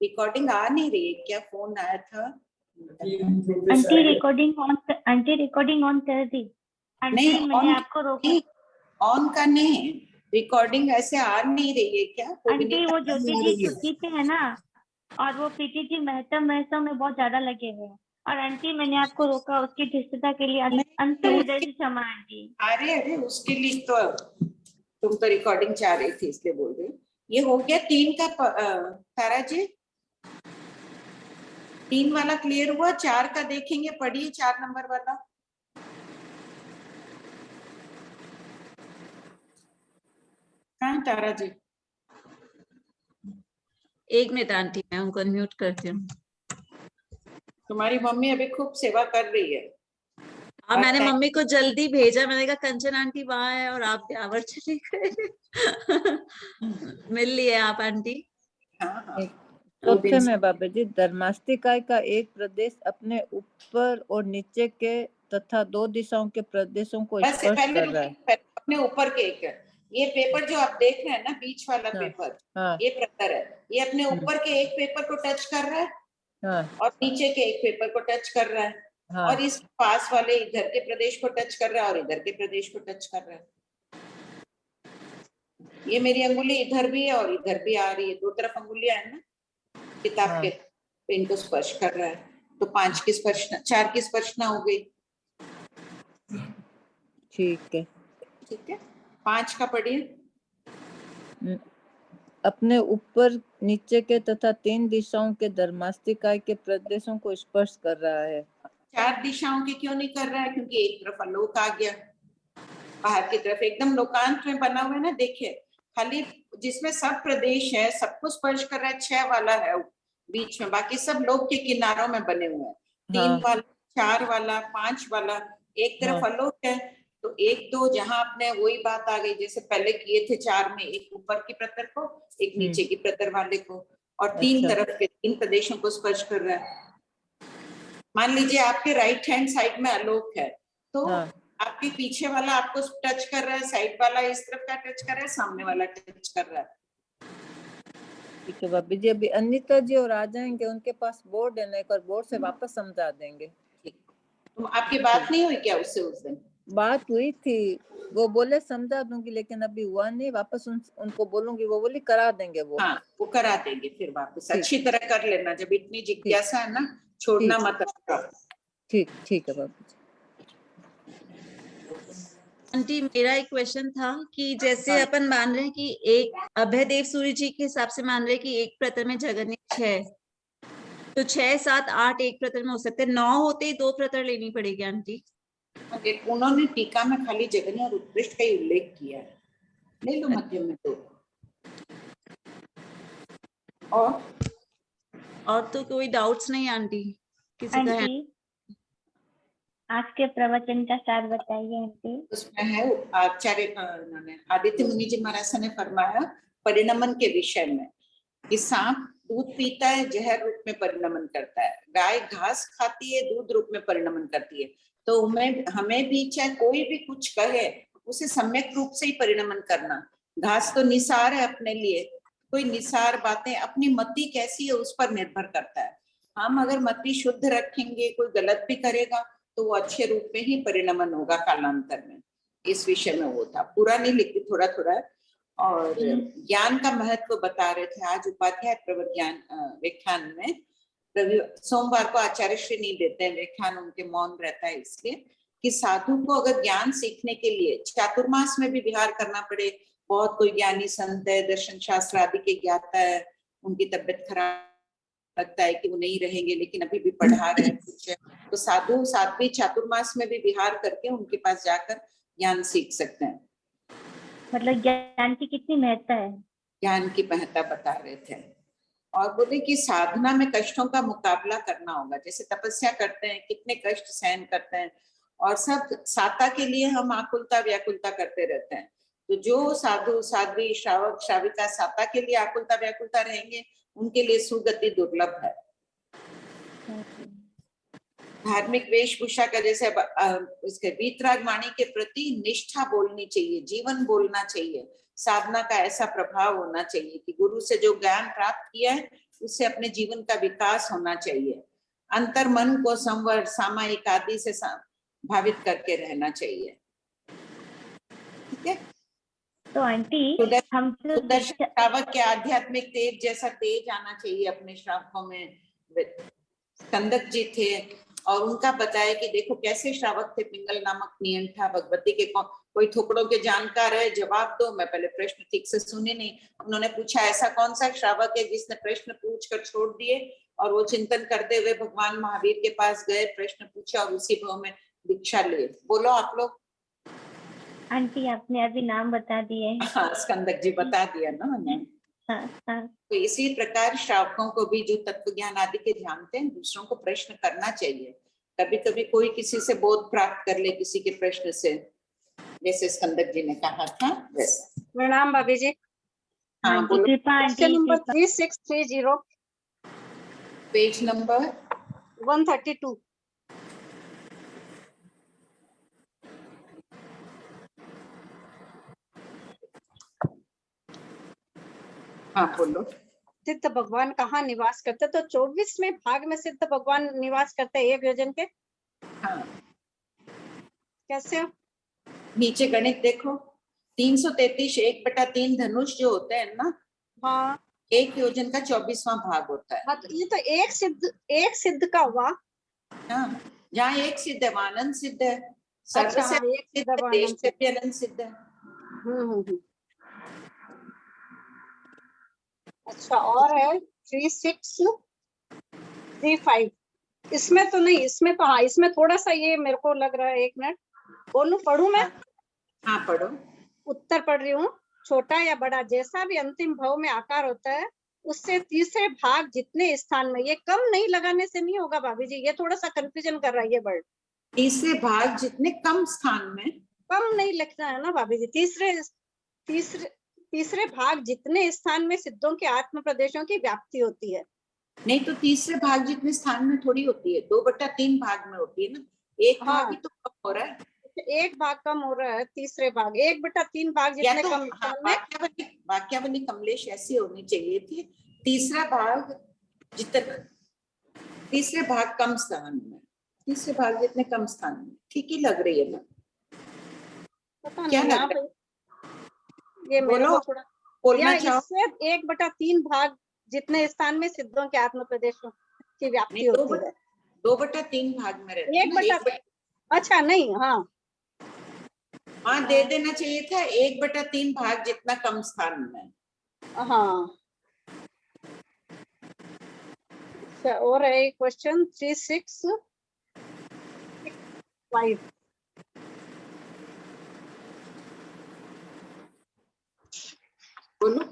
Recording आ नहीं रही है क्या? फोन आया था। आंटी रिकॉर्डिंग ऑन कर दी आंटी। नहीं, मैंने आपको रोका। ऑन का नहीं, रिकॉर्डिंग ऐसे आ नहीं रही है क्या? आंटी वो ज्योति जी छुट्टी पे है ना, और वो पीटी जी महत्व में बहुत ज्यादा लगे हुए हैं। और आंटी मैंने आपको रोका, उसकी धृष्टता के लिए अंतिम हृदय से क्षमा आंटी। अरे उसके लिए तो तुम तो रिकॉर्डिंग चाह रही थी इसलिए बोल रही। ये हो गया 3 का तारा जी, 3 वाला क्लियर हुआ। 4 का देखेंगे, पढ़िए 4 नंबर वाला। कहाँ तारा जी? एक मिनट आंटी, मैं उनको अनम्यूट करती हूँ। तुम्हारी मम्मी अभी खूब सेवा कर रही है। हाँ, मैंने मम्मी को जल्दी भेजा, मैंने कहा कंचन आंटी वहां है और आप ब्यावर चले गए। मिल लिए आप आंटी? हाँ। चौथे में बाबा जी, धर्मास्तिकाय का एक प्रदेश अपने ऊपर और नीचे के तथा 2 दिशाओं के प्रदेशों को स्पर्श कर रहा है। अपने ऊपर के एक ये पेपर जो आप देख रहे हैं ना, बीच वाला पेपर, ये प्रतर है। ये अपने ऊपर के एक पेपर को टच कर रहा है और नीचे के एक पेपर को टच कर रहा है, और इस पास वाले इधर के प्रदेश को टच कर रहा है और इधर के प्रदेश को टच कर रहा है। ये मेरी अंगुली इधर भी है और इधर भी आ रही है, 2 तरफ अंगुलियां है ना किताब के, तो इनको स्पर्श कर रहा है। तो 5 की स्पर्शना, 4 की स्पर्शना हो गई। ठीक है 5 का पढ़िए। अपने ऊपर नीचे के तथा 3 दिशाओं के धर्मास्तिकाय के प्रदेशों को स्पर्श कर रहा है। 4 दिशाओं के क्यों नहीं कर रहा है? क्योंकि एक तरफ आलोक आ गया, बाहर की तरफ एकदम लोकांत में बना हुआ है ना। देखिए खाली जिसमें सब प्रदेश है सबको स्पर्श कर रहा है, 6 वाला है बीच में, बाकी सब लोक के किनारों में बने हुए हैं। 3 वाला, 4 वाला, 5 वाला, एक तरफ आलोक है। तो 1 2 जहां आपने वही बात आ गई जैसे पहले किए थे 4 में, एक ऊपर की प्रतर को, एक नीचे की प्रतर वाले को, और 3 तरफ के 3 प्रदेशों को स्पर्श कर रहा है। मान लीजिए आपके राइट हैंड साइड में आलोक है, तो आपके पीछे वाला आपको टच कर रहा है, साइड वाला इस तरफ का टच कर रहा है, सामने वाला टच कर रहा है। ठीक है भाभी जी, अभी अनिता जी और आ जाएंगे, उनके पास बोर्ड है ना, एक और बोर्ड से वापस समझा देंगे। तो आपकी बात नहीं हुई क्या उससे? उस दिन बात हुई थी, वो बोले समझा दूंगी, लेकिन अभी हुआ नहीं। वापस उनको बोलूंगी, वो बोली करा देंगे। वो करा देंगे फिर वापस। अच्छी तरह कर लेना, जब इतनी जिज्ञासा है ना, छोड़ना मत। ठीक है बाबू जी। आंटी मेरा एक क्वेश्चन था कि जैसे अपन मान रहे हैं कि एक अभयदेव सूर्य जी के हिसाब से मान रहे हैं कि एक प्रतर में जगन्य 6, तो 6 7 8 एक प्रतर में हो सकते हैं, 9 होते ही 2 प्रतर लेनी पड़ेगी आंटी। उन्होंने टीका में खाली जगन्य और उत्कृष्ट का ही उल्लेख किया है, ले लो मध्यम में 2। और तो कोई डाउट्स नहीं आंटी? किसी का है? आज के प्रवचन का सार बताइए आंटी। उसमें है आचार्य आदित्य मुनि जी महाराज ने फरमाया परिणमन के विषय में कि सांप दूध पीता है, जहर रूप में परिणमन करता है, गाय घास खाती है, दूध रूप में परिणमन करती है। तो हमें भी चाहे कोई भी कुछ कहे, उसे सम्यक रूप से ही परिणमन करना। घास तो निसार है अपने लिए, कोई निसार बातें, अपनी मति कैसी है उस पर निर्भर करता है। हम अगर मति शुद्ध रखेंगे, कोई गलत भी करेगा तो वो अच्छे रूप में ही परिणमन होगा कालांतर में। इस विषय में वो था, पूरा नहीं लिखी, थोड़ा थोड़ा। और ज्ञान का महत्व बता रहे थे आज उपाध्याय प्रवज्ञान व्याख्यान में। सोमवार को आचार्य श्री नहीं देते हैं व्याख्यान, उनके मौन रहता है इसलिए कि साधु को अगर ज्ञान सीखने के लिए चातुर्मास में भी विहार करना पड़े, बहुत कोई ज्ञानी संत है, दर्शन शास्त्र आदि के ज्ञाता है, उनकी तबियत खराब लगता है कि वो नहीं रहेंगे लेकिन अभी भी पढ़ा रहे हैं कुछ, तो साधु साध्वी चातुर्मास में भी विहार करके उनके पास जाकर ज्ञान सीख सकते हैं। मतलब ज्ञान की कितनी महत्ता है, ज्ञान की महत्ता बता रहे थे। और बोले कि साधना में कष्टों का मुकाबला करना होगा, जैसे तपस्या करते हैं कितने कष्ट सहन करते हैं, और सब साता के लिए हम आकुलता व्याकुलता करते रहते हैं। तो जो साधु साध्वी श्रावक श्राविका साता के लिए आकुलता व्याकुलता रहेंगे, उनके लिए सुगति दुर्लभ है। धार्मिक वेशभूषा का जैसे उसके वीतराग वाणी के प्रति निष्ठा बोलनी चाहिए, जीवन बोलना चाहिए, साधना का ऐसा प्रभाव होना चाहिए कि गुरु से जो ज्ञान प्राप्त किया है उससे अपने जीवन का विकास होना चाहिए। अंतर मन को संवर, सामायिक आदि से भावित करके रहना चाहिए। ठीक है। तो आंटी हम तो सुदर्शन श्रावक के आध्यात्मिक तेज जैसा तेज आना चाहिए अपने श्रावकों में। स्कंदक जी थे और उनका बताया कि देखो कैसे श्रावक थे। पिंगल नामक नियंठा भगवती के कोई थोकड़ों के जानकार है, जवाब दो। मैं पहले प्रश्न ठीक से सुने नहीं। उन्होंने पूछा ऐसा कौन सा श्रावक है जिसने प्रश्न पूछ कर छोड़ दिए, और वो चिंतन करते हुए भगवान महावीर के पास गए, प्रश्न पूछा और उसी भाव में दीक्षा लिए। बोलो आप लोग। आंटी आपने अभी नाम बता दिए। हाँ, स्कंदक जी बता दिया ना मैंने। हाँ। तो इसी प्रकार श्रावकों को भी जो तत्व ज्ञान आदि के जानते हैं, दूसरों को प्रश्न करना चाहिए। कभी कभी कोई किसी से बोध प्राप्त कर ले किसी के प्रश्न से, जैसे स्कंदक जी ने कहा था वैसा। प्रणाम भाभी जी। हाँ बोलो। कृपा question aunty. Number 3630, page number 132। हाँ बोलो। सिद्ध भगवान कहाँ निवास करते? तो 24वें भाग में सिद्ध भगवान निवास करते हैं 1 योजन के। हाँ, कैसे? नीचे गणित देखो। 333 1/3 धनुष जो होते हैं ना, हाँ 1 योजन का 24वां भाग होता है। हाँ, तो ये तो एक सिद्ध का हुआ। हाँ, जहाँ एक सिद्ध है वहाँ अनंत सिद्ध है। सर्व अच्छा, से हाँ, एक सिद्ध सिद्ध है, वहाँ देश अनंत से भी अनंत सिद्ध है। अच्छा, और है 3635। इसमें तो नहीं, इसमें तो हाँ, इसमें थोड़ा सा ये मेरे को लग रहा है। 1 मिनट बोलूं, पढ़ूं मैं? हाँ पढ़ो। उत्तर पढ़ रही हूँ। छोटा या बड़ा जैसा भी अंतिम भाव में आकार होता है, उससे तीसरे भाग जितने स्थान में, ये कम नहीं लगाने से नहीं होगा भाभी जी, ये थोड़ा सा कंफ्यूजन कर रहा है ये वर्ड। तीसरे भाग जितने कम स्थान में, कम नहीं लिखना है ना भाभी जी। तीसरे भाग जितने स्थान में सिद्धों के आत्म प्रदेशों की व्याप्ति होती है। नहीं तो तीसरे भाग जितने स्थान में थोड़ी होती है, 2/3 भाग में होती है ना। एक हाँ। भाग ही तो कम हो रहा है। 1 भाग कम हो रहा है, तीसरे भाग 1/3 भाग या जितने तो कम स्थान में। वाक्यावली कमलेश ऐसी होनी चाहिए थी। तीसरा भाग जितना, तीसरे भाग कम स्थान में, तीसरे भाग जितने कम स्थान में, ठीक ही लग रही है ना? पता क्या नहीं लग यहाँ रहा है? पे ये मेरे को थोड़ा बोलना या चाहो? इससे 1/3 भाग जितने स्थान में सिद्धों के आत्म प्रदेशों की व्याप्ति नहीं, होती है। 2/3 भाग में रहता है ना। 1/3 अच्छा नहीं, हाँ हाँ दे देना चाहिए था 1/3 भाग जितना कम स्थान में। हाँ। अच्छा, और है क्वेश्चन 3665। बोलो।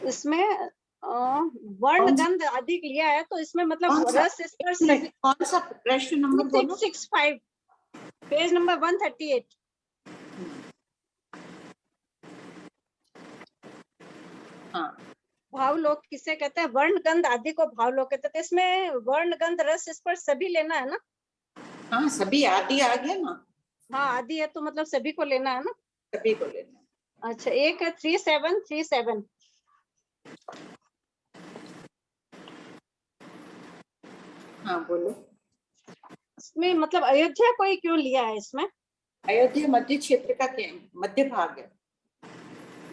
इसमें वर्ण गंध अधिक लिया है, तो इसमें मतलब रस स्पर्श सभी। कौन सा प्रश्न नंबर बोलो? 3665, पेज नंबर 138। हाँ, भावलोक किसे कहते हैं? वर्ण गंध आदि को भावलोक कहते हैं। तो इसमें वर्ण गंध रस स्पर्श सभी लेना है ना? हाँ सभी आदि आ गया ना। हाँ आदि है तो मतलब सभी को लेना है ना? सभी को लेना। अच्छा, एक है 3737। हाँ बोलो। इसमें मतलब अयोध्या कोई क्यों लिया है इसमें? अयोध्या मध्य क्षेत्र का मध्य भाग है।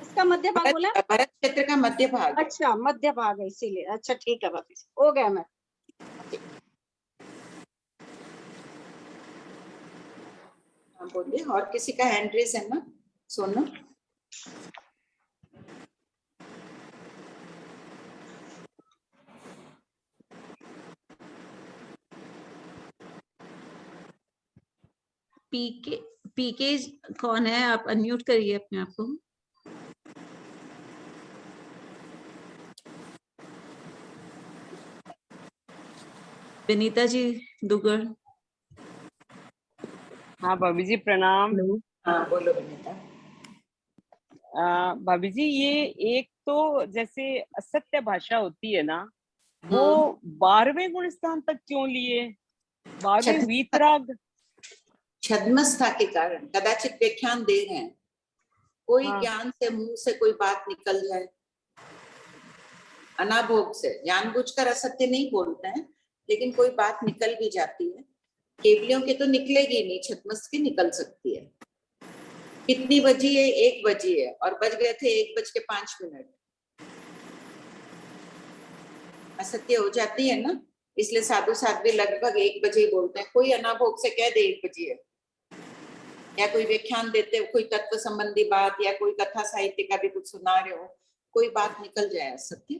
इसका मध्य भाग बोला? भरत क्षेत्र का मध्य भाग है। अच्छा, मध्य भाग है इसीलिए। अच्छा ठीक है वापिस हो गया। मैं हाँ बोलिए। और किसी का हैंड रेज है ना? सोनू। पीके कौन है? आप अनम्यूट करिए अपने आप को। विनीता जी दुगर। हाँ भाभी जी प्रणाम। हाँ बोलो विनीता। भाभी जी ये एक तो जैसे असत्य भाषा होती है ना, वो 12वें गुण स्थान तक क्यों लिए? 12वें वीतराग छद्मस्था के कारण कदाचित व्याख्यान दे रहे हैं। कोई हाँ। ज्ञान से मुंह से कोई बात निकल जाए, अनाभोग से, जानबूझकर असत्य नहीं बोलते हैं, लेकिन कोई बात निकल भी जाती है। केवलियों के तो निकलेगी नहीं, छद्मस्त की निकल सकती है। कितनी बजी है? 1 बजी है, और बज गए थे 1:05। असत्य हो जाती है ना, इसलिए साधु साध्वी लगभग 1 बजे ही बोलते हैं। कोई अनाभोग से कह दे 1 बजे है, या कोई व्याख्यान देते हो, कोई तत्व संबंधी बात, या कोई कथा साहित्य का भी कुछ सुना रहे हो, कोई बात निकल जाए असत्य।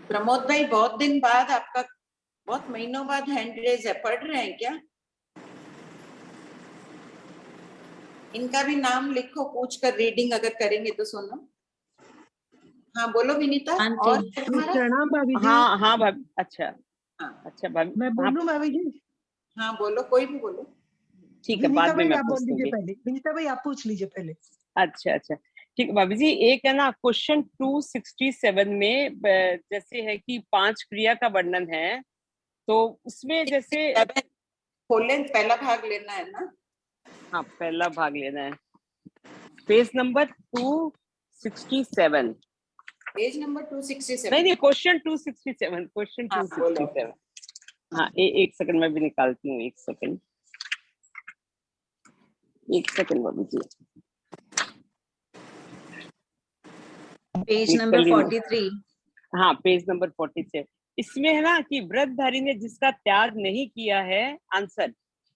प्रमोद भाई, बहुत दिन बाद आपका, बहुत महीनों बाद हैंड रेज है, पढ़ रहे हैं क्या? इनका भी नाम लिखो, पूछ कर रीडिंग अगर करेंगे तो सुनो। हाँ बोलो विनीता। आंटी। और है तुम्हारा? प्रणाम भाभी जी। हाँ हाँ भाभी, अच्छा हाँ अच्छा भाभी, मैं हाँ बोलूं भाभी जी? हाँ बोलो, कोई भी बोलो। ठीक है, विनीता बाद में भाई मैं आप बोल पूछ लीजिए लूंगी। पहले। विनीता भाई आप पूछ लीजिए पहले। अच्छा अच्छा, ठीक है भाभी जी। एक है ना क्वेश्चन 267 में जैसे है कि 5 क्रिया का वर्णन है, तो उसमें जैसे खोलें, पहला भाग लेना है ना? हाँ, पहला भाग लेना है। Page number 267। Page number 267। नहीं, क्वेश्चन 267, क्वेश्चन हाँ, 267। हाँ, एक सेकंड में भी निकालती हूँ, एक सेकंड भाभी जी। Page number 43। हाँ, पेज नंबर 46। इसमें है ना कि व्रतधारी ने जिसका त्याग नहीं किया है, आंसर,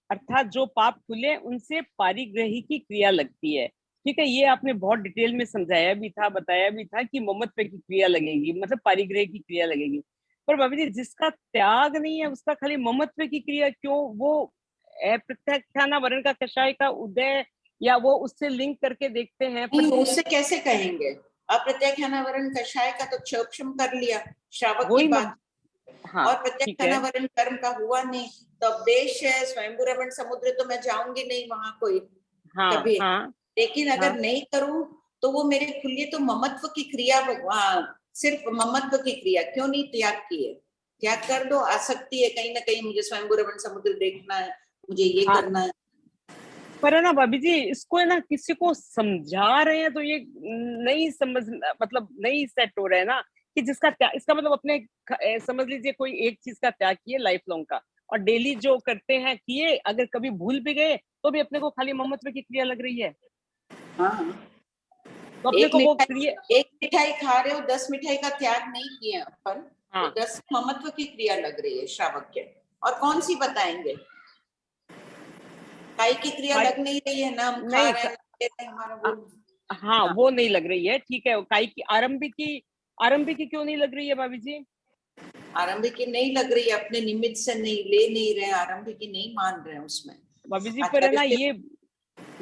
अर्थात जो पाप खुले उनसे पारिग्रही की क्रिया लगती है। ठीक है, ये आपने बहुत डिटेल में समझाया भी था, बताया भी था कि ममत्व की क्रिया लगेगी, मतलब पारिग्रह की क्रिया लगेगी। पर भाभी जी, जिसका त्याग नहीं है उसका खाली ममत्व की क्रिया क्यों? वो प्रत्याख्यानावरण का कषाय का उदय, या वो उससे लिंक करके देखते हैं? नहीं, उससे कैसे कहेंगे? अप्रत्याख्यानावरण कषाय का तो क्षोभम कर लिया, श्रावक की वही बात। हाँ, और ठीक है। प्रत्याख्यानावरण कर्म का हुआ नहीं, तो उपदेश है स्वयंभू रमण समुद्र, तो मैं जाऊंगी नहीं वहां कोई हाँ कभी। हाँ लेकिन अगर हाँ। नहीं करूं तो वो मेरे खुलिए तो ममत्व की क्रिया, सिर्फ ममत्व की क्रिया क्यों नहीं त्याग किए? त्याग कर दो, आसक्ति है कहीं ना कहीं, मुझे स्वयंभू रमण समुद्र देखना है, मुझे ये हाँ। करना है। पर है ना भाभी जी, इसको है ना किसी को समझा रहे हैं तो ये नहीं समझ, मतलब नहीं सेट हो रहा है ना कि जिसका त्याग, इसका मतलब अपने समझ लीजिए कोई एक चीज का त्याग किए लाइफ लॉन्ग का, और डेली जो करते हैं किए, अगर कभी भूल भी गए तो भी अपने को खाली ममत्व की क्रिया लग रही है। हाँ, तो अपने को वो क्रिया, एक मिठाई खा रहे हो, 10 मिठाई का त्याग नहीं किए अपन, हाँ तो 10 ममत्व की क्रिया लग रही है श्रावक के। और कौन सी बताएंगे? काई की क्रिया लग नहीं रही है ना, हम खा नहीं, रहे हैं, ले रहे हैं, हमारा वो। हाँ वो नहीं लग रही है, ठीक है। काई की आरंभी की क्यों नहीं लग रही है भाभी जी? आरंभ की नहीं लग रही है, अपने निमित्त से नहीं ले नहीं रहे, आरंभ की नहीं मान रहे हैं उसमें भाभी जी, पर है ना ये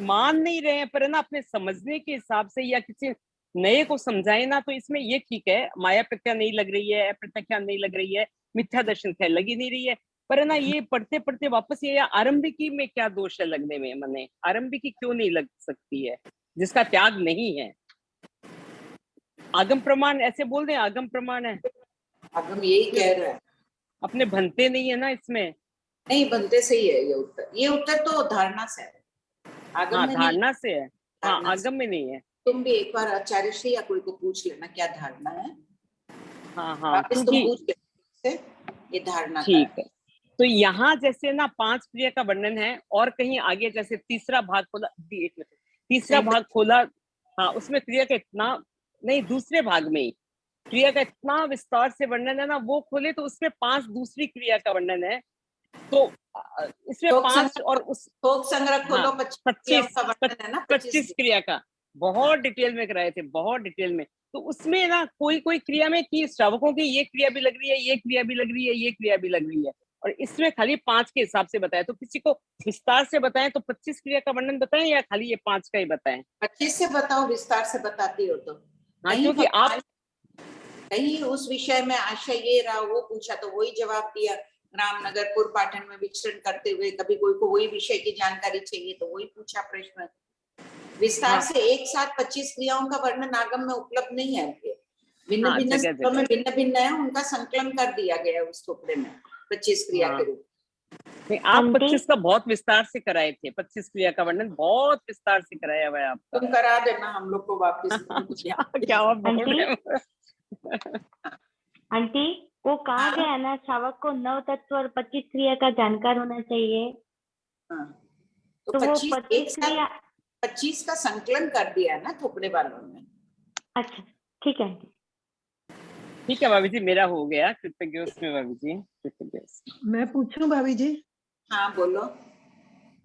मान नहीं रहे हैं, पर है ना अपने समझने के हिसाब से या किसी नए को समझाए ना, तो इसमें ये ठीक है, माया प्रत्या नहीं लग रही है, प्रत्याख्या नहीं लग रही है, मिथ्या दर्शन खैर लगी नहीं रही है। पर है ना ये पढ़ते पढ़ते वापस ये, या आरंभिकी में क्या दोष है लगने में? मने आरंभिकी क्यों नहीं लग सकती है जिसका त्याग नहीं है? आगम प्रमाण ऐसे बोल दें, आगम प्रमाण है, आगम यही कह रहा है। अपने बनते नहीं है ना इसमें। नहीं बनते, सही है ये उत्तर। ये उत्तर तो धारणा से है, आगम हाँ, में नहीं। धारणा से है। हाँ, धारणा से। आगम में नहीं है। तुम भी एक बार आचार्य श्री या कोई को पूछ लेना क्या धारणा है, हाँ हाँ, वापिस तुम क्योंकि पूछ लेना, ये धारणा का ठीक है। तो यहाँ जैसे ना 5 क्रिया का वर्णन है, और कहीं आगे जैसे तीसरा भाग खोला, एक मिनट, तीसरा भाग खोला, हाँ उसमें क्रिया का इतना नहीं, दूसरे भाग में ही क्रिया का इतना विस्तार से वर्णन है ना, वो खोले तो उसमें 5 दूसरी क्रिया का वर्णन है। तो इसमें 5 और उस थोक संग्रह खोलो, 25 क्रिया का बहुत डिटेल में कराए थे, बहुत डिटेल में। तो उसमें ना कोई कोई क्रिया में कि श्रावकों की ये क्रिया भी लग रही है, ये क्रिया भी लग रही है, ये क्रिया भी लग रही है, और इसमें खाली 5 के हिसाब से बताया। तो किसी को विस्तार से बताएं तो 25 क्रिया का वर्णन बताएं, या खाली ये 5 का ही बताएं? 25 से बताओ, विस्तार से बताती हो तो। हाँ, क्योंकि आप कहीं उस विषय में आशय ये रहा, वो पूछा तो वही जवाब दिया। रामनगर पूर्व पाटन में विचरण करते हुए कभी कोई को वही विषय की जानकारी चाहिए तो वही पूछा प्रश्न। विस्तार हाँ, से एक साथ 25 क्रियाओं का वर्णन आगम में उपलब्ध नहीं है। भिन्न हाँ, भिन्न जगह सूत्रों में भिन्न भिन्न है, उनका संकलन कर दिया गया है उस टुकड़े में। 25 क्रिया के रूप। नहीं, आप आंटी? 25 का बहुत विस्तार से कराए थे, 25 क्रिया का वर्णन बहुत विस्तार से कराया हुआ है आपका। तुम करा देना हम लोग को वापस। क्या आप बोल रहे हो? आंटी वो कहा हाँ। गया है ना शावक को 9 तत्व और 25 क्रिया का जानकार होना चाहिए। हाँ। तो वो 25 क्रिया 25 का संकलन कर दिया ना थोपड़े वालों ने। अच्छा ठीक है आंटी। ठीक है भाभी जी, मेरा हो गया। कृतज्ञ उसमें भाभी जी, कृतज्ञ। मैं पूछूं भाभी जी? हाँ बोलो।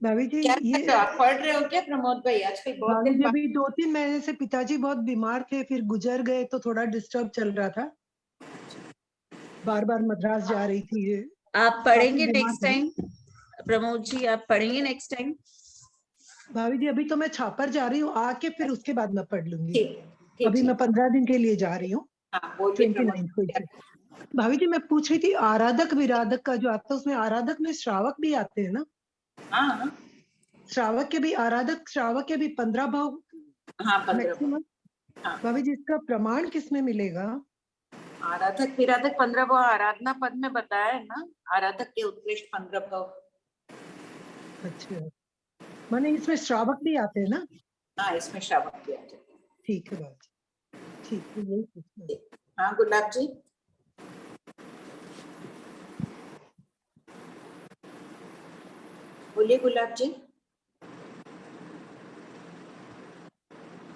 भाभी जी क्या ये कर रहे हो आप? पढ़ रहे हो क्या प्रमोद भाई? आजकल बहुत भाभी दिन जी बाद। अभी 2-3 महीने से पिताजी बहुत बीमार थे, फिर गुजर गए तो थोड़ा डिस्टर्ब चल रहा था। बार बार मद्रास जा रही थी ये। आप काफी पढ़ेंगे बीमार नेक्स्ट थे। टाइम? प्रमोद जी आप पढ़ेंगे नेक्स्ट टाइम? भाभी जी अभी तो मैं छापर जा रही हूँ, आके फिर उसके बाद मैं पढ़ लूंगी। ठीक ठीक अभी ठीक। मैं 15 दिन के लिए जा रही हूँ, हाँ बोलिए 29 को। प्रमोद। भाभी जी मैं पूछ रही थी आराधक विराधक का जो आता है उसमें आराधक में श्रावक भी आते हैं ना? हाँ श्रावक के भी आराधक, श्रावक के भी 15 भाव हाँ 15। मैक्सिमम। हाँ। भाभी जी इसका प्रमाण किसमें मिलेगा? आराधक विराधक 15 भाव आराधना पद में बताया है ना। आराधक के उत्कृष्ट 15 भाव। अच्छा, माने इसमें श्रावक भी आते हैं ना? हाँ इसमें श्रावक किया जाए। ठीक है भाभी जी, ठीक है, यही पूछना है। हाँ गुलाब जी। बोलिए गुलाब जी।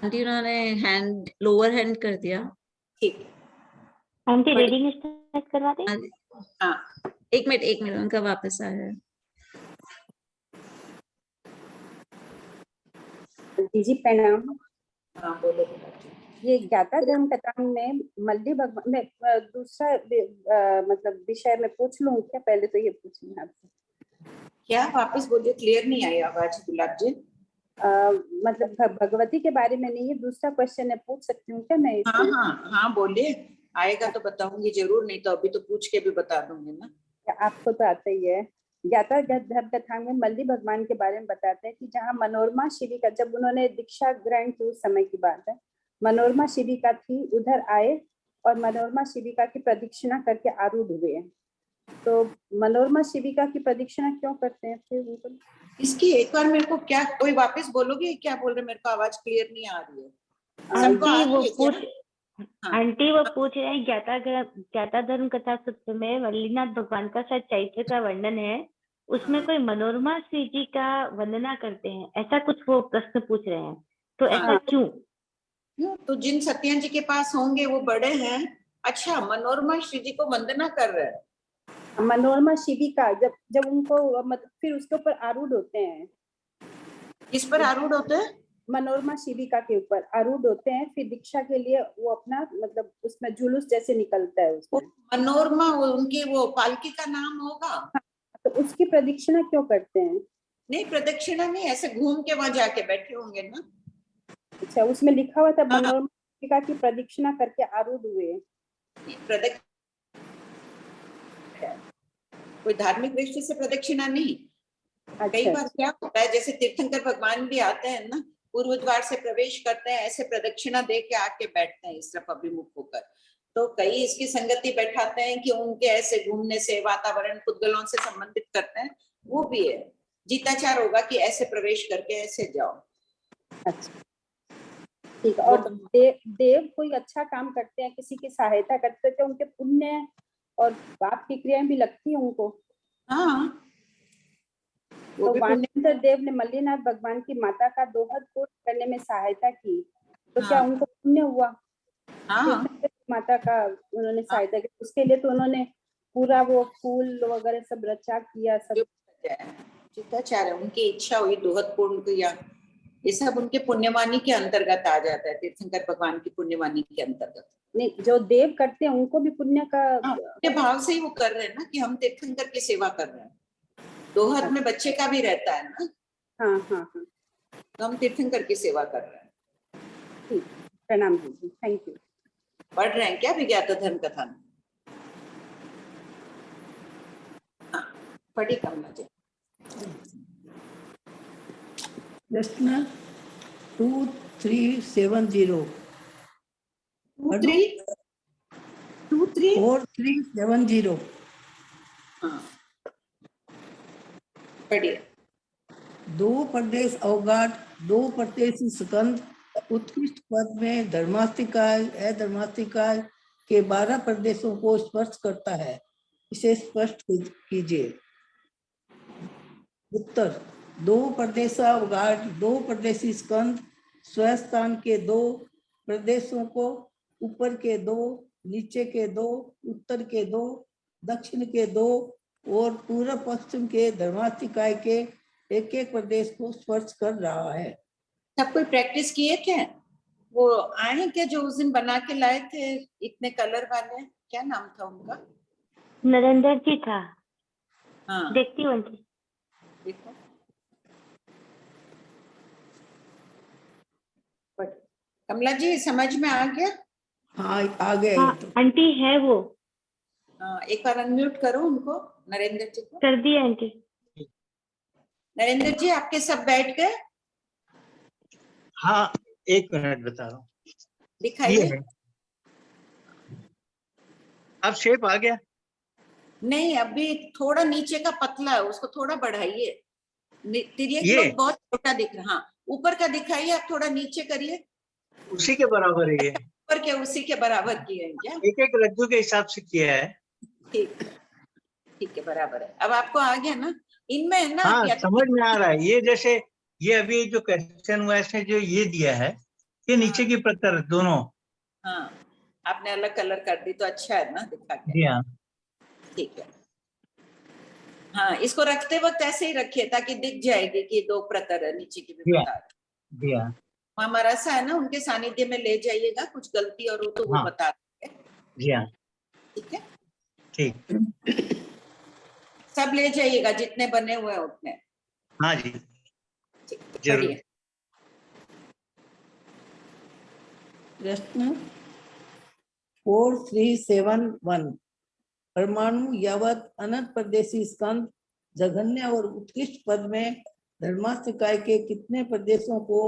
आंटी उन्होंने हैंड लोअर हैंड कर दिया। ठीक है। आंटी बड़ी- रीडिंग स्टार्ट करवा दे। हाँ एक मिनट उनका वापस आया है। जी प्रणाम। हाँ बोलो गुलाब जी। ये ज्ञाता धर्म कथा में मल्ली भगवान में दूसरा मतलब विषय में पूछ लूं क्या? पहले तो ये पूछूं आपसे। क्या वापस बोलिए, क्लियर नहीं आई आवाज गुलाब जी। मतलब भगवती के बारे में नहीं है, दूसरा क्वेश्चन है, पूछ सकती हूँ क्या मैं हाँ इसमें? हाँ हाँ बोलिए, आएगा तो बताऊंगी जरूर, नहीं तो अभी तो पूछ के भी बता दूंगी ना। आपको तो आता ही है। ज्ञाता धर्म कथा में मल्ली भगवान के बारे में बताते हैं कि जहाँ मनोरमा शिविका, जब उन्होंने दीक्षा ग्रहण की उस समय की बात है, मनोरमा शिविका थी, उधर आए और मनोरमा शिविका की प्रदक्षिणा करके आरूढ़ हुए हैं। तो मनोरमा शिविका की प्रदक्षिणा क्यों करते हैं फिर उनको? इसकी एक बार मेरे को क्या कोई वापस बोलोगे? क्या बोल रहे? मेरे को आवाज क्लियर नहीं आ रही है। सबको आ आंटी वो रही है पूछ क्या? हाँ। आंटी वो पूछ रहे हैं ज्ञाता धर्म कथा सूत्र में वल्लीनाथ भगवान का शायद चैत्र का वर्णन है, उसमें कोई मनोरमा श्री जी का वंदना करते हैं, ऐसा कुछ वो प्रश्न पूछ रहे हैं, तो ऐसा हाँ। क्यों? क्यों? तो जिन सत्यान जी के पास होंगे वो बड़े हैं। अच्छा, मनोरमा श्री जी को वंदना कर रहे हैं। मनोरमा शिविका जब उनको मतलब फिर उसके ऊपर आरूढ़ होते हैं। किस पर आरूढ़ होते हैं? मनोरमा शिविका के ऊपर आरूढ़ होते हैं, फिर दीक्षा के लिए वो अपना मतलब उसमें जुलूस जैसे निकलता है उसमें। मनोरमा उनकी वो पालकी का नाम होगा। तो उसकी प्रदक्षिणा क्यों करते हैं? नहीं प्रदक्षिणा नहीं, ऐसे घूम के वहां जाके बैठे होंगे ना। अच्छा, उसमें लिखा हुआ था हाँ। मनोरमा शिविका की प्रदक्षिणा करके आरूढ़ हुए। कोई धार्मिक दृष्टि से प्रदक्षिणा नहीं। कई बार क्या होता है, जैसे तीर्थंकर भगवान भी आते हैं ना, पूर्व द्वार से प्रवेश करते हैं, ऐसे प्रदक्षिणा दे के आके बैठते हैं इस तरफ अभिमुख होकर। तो कई इसकी संगति बैठाते हैं कि उनके ऐसे घूमने से वातावरण पुद्गलों से संबंधित करते हैं, वो भी है। जीताचार होगा कि ऐसे प्रवेश करके ऐसे जाओ। अच्छा ठीक है। और देव कोई अच्छा काम करते हैं, किसी की सहायता करते हैं, तो उनके पुण्य और पाप की क्रियाएं भी लगती है उनको? हाँ। तो वानर देव ने मल्लीनाथ भगवान की माता का दोहद पूर्ण करने में सहायता की, तो क्या उनको पुण्य हुआ? हाँ। माता का उन्होंने सहायता की, उसके लिए तो उन्होंने पूरा वो फूल वगैरह सब रचा किया सब। चिताचार है, उनकी इच्छा हुई दोहद पूर्ण किया, ये सब उनके पुण्यवानी के अंतर्गत आ जाता है, तीर्थंकर भगवान की पुण्यवानी के अंतर्गत। नहीं, जो देव करते हैं उनको भी पुण्य का के भाव से ही वो कर रहे हैं ना, कि हम तीर्थंकर की सेवा कर रहे हैं। दोहद में बच्चे का भी रहता है ना। हाँ हाँ हाँ। तो हम तीर्थंकर की सेवा कर रहे हैं। ठीक, प्रणाम जी, थैंक यू। पढ़ रहे हैं क्या विज्ञाता धर्म कथा? हाँ पढ़ी कमला जी। प्रश्न 2370 4370 हाँ पढ़िए। दो प्रदेश अवगाढ़, दो प्रदेशी स्कंद उत्कृष्ट पद में धर्मास्तिकाय अधर्मास्तिकाय के 12 प्रदेशों को स्पर्श करता है, इसे स्पष्ट कीजिए। उत्तर, दो प्रदेशावगाढ़, दो प्रदेशी स्कंद स्वस्थान के 2 प्रदेशों को ऊपर के 2, नीचे के 2, उत्तर के 2, दक्षिण के 2 और पूर्व पश्चिम के धर्मास्तिकाय के एक प्रदेश को स्पर्श कर रहा है। सब कोई प्रैक्टिस किए क्या? वो आए हैं क्या जो उस दिन बना के लाए थे इतने कलर वाले, क्या नाम था उनका? नरेंद्र जी था। हाँ देखती हूँ आंटी। देखो कमला जी समझ में आ गया? हाँ आ गया। हाँ आंटी है वो। हाँ एक बार अनम्यूट करो उनको, नरेंद्र जी को। कर दिया आंटी। नरेंद्र जी आपके सब बैठ गए? हाँ 1 मिनट बता रहा हूँ। दिखाइए। अब शेप आ गया? नहीं अभी थोड़ा नीचे का पतला है, उसको थोड़ा बढ़ाइए। तिर्यक ये? लोग बहुत छोटा दिख रहा। हाँ ऊपर का दिखाइए, आप थोड़ा नीचे करिए। उसी के बराबर है ये। ऊपर के उसी के बराबर किए हैं क्या? एक रज्जू के हिसाब से किया है। ठीक है बराबर है। अब आपको आ गया ना? इनमें है ना हाँ समझ में आ रहा है। ये जैसे ये अभी जो क्वेश्चन हुआ है जो ये दिया है, ये नीचे की प्रकार दोनों। हाँ आपने अलग कलर कर दी तो अच्छा है ना दिखा के। जी हाँ ठीक है। हाँ इसको रखते वक्त ऐसे ही रखिए ताकि दिख जाएगी कि 2 प्रकार है, नीचे की भी बता रहे। जी हाँ। हमारा सा है ना, उनके सानिध्य में ले जाइएगा, कुछ गलती और हो तो वो बता देंगे। जी हाँ ठीक है। ठीक। सब ले जाइएगा जितने बने हुए हैं उतने। हाँ जी जरूर। प्रश्न 4371 परमाणु यावत अनंत प्रदेशी स्कंद जघन्य और उत्कृष्ट पद में धर्मास्तिकाय के कितने प्रदेशों को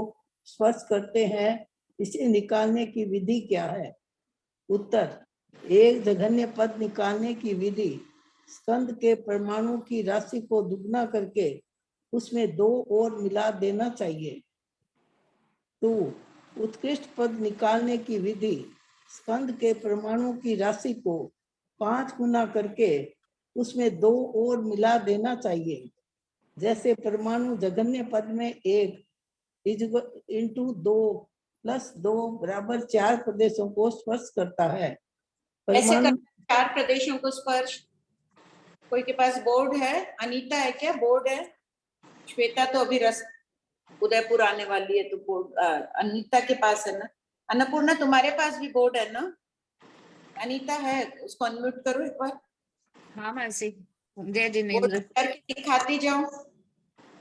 स्पर्श करते हैं, इसे निकालने की विधि क्या है? उत्तर, एक जघन्य पद निकालने की विधि स्कंद के परमाणु की राशि को दुगना करके उसमें 2 और मिला देना चाहिए। 2. उत्कृष्ट पद निकालने की विधि स्कंद के परमाणु की राशि को 5 गुना करके उसमें 2 और मिला देना चाहिए। जैसे परमाणु जघन्य पद में 1 इंटू 2 प्लस 2 बराबर 4 प्रदेशों को स्पर्श करता है। ऐसे 4 प्रदेशों को स्पर्श। कोई के पास बोर्ड है? अनीता है क्या? बोर्ड है? श्वेता तो अभी उदयपुर आने वाली है तो बोर्ड अनीता के पास है ना। अन्नपूर्णा तुम्हारे पास भी बोर्ड है ना? अनीता है, उसको अनम्यूट करो एक बार। हाँ मासी, जय जिनेंद्र। दिखाती जाओ।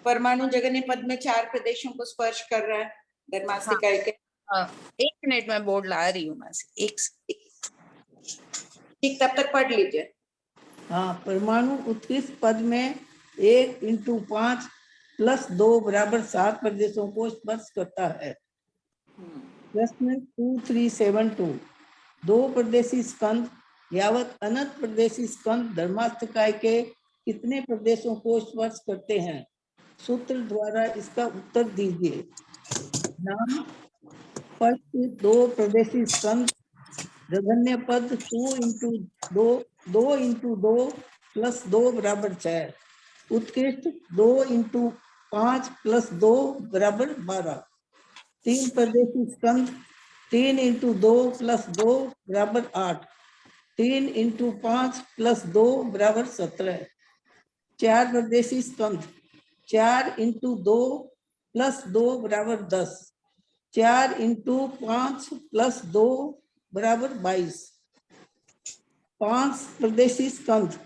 परमाणु जघन्य पद में 4 प्रदेशों को स्पर्श कर रहा है धर्मास्तिकाय के। हाँ 1 मिनट में बोर्ड ला रही हूँ मासी। ठीक तब तक पढ़ लीजिए। हाँ परमाणु उत्कृष्ट पद में 1 इंटू 5 प्लस 2 बराबर 7 प्रदेशों को स्पर्श करता है। प्रश्न 2372 2 प्रदेशी स्कंद यावत अनंत प्रदेशी स्कंद धर्मास्तिकाय के कितने प्रदेशों को स्पर्श करते हैं? सूत्र द्वारा इसका उत्तर दीजिए। नाम 2 प्रदेशी स्कंद जघन्य पद 2 इंटू 2 प्लस 2 बराबर 4। उत्कृष्ट 2 इंटू 5 प्लस 2 बराबर 12। 3 प्रदेशी स्कंद 3 इंटू 2 प्लस 2 बराबर 8। 3 इंटू 5 प्लस 2 बराबर 17। 4 प्रदेशी स्कंद 4 इंटू 2 प्लस 2 बराबर 10। 4 इंटू 5 प्लस 2 बराबर 22। 5 प्रदेशी स्कंद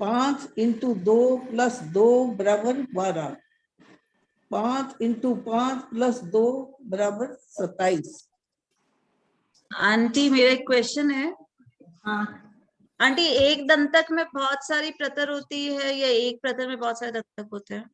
5 इंटू 2 प्लस 2 बराबर 12। 5 इंटू 5 प्लस 2 बराबर 27। आंटी मेरा एक क्वेश्चन है। हाँ आंटी एक दंतक में बहुत सारी प्रतर होती है या एक प्रतर में बहुत सारे दंतक होते हैं?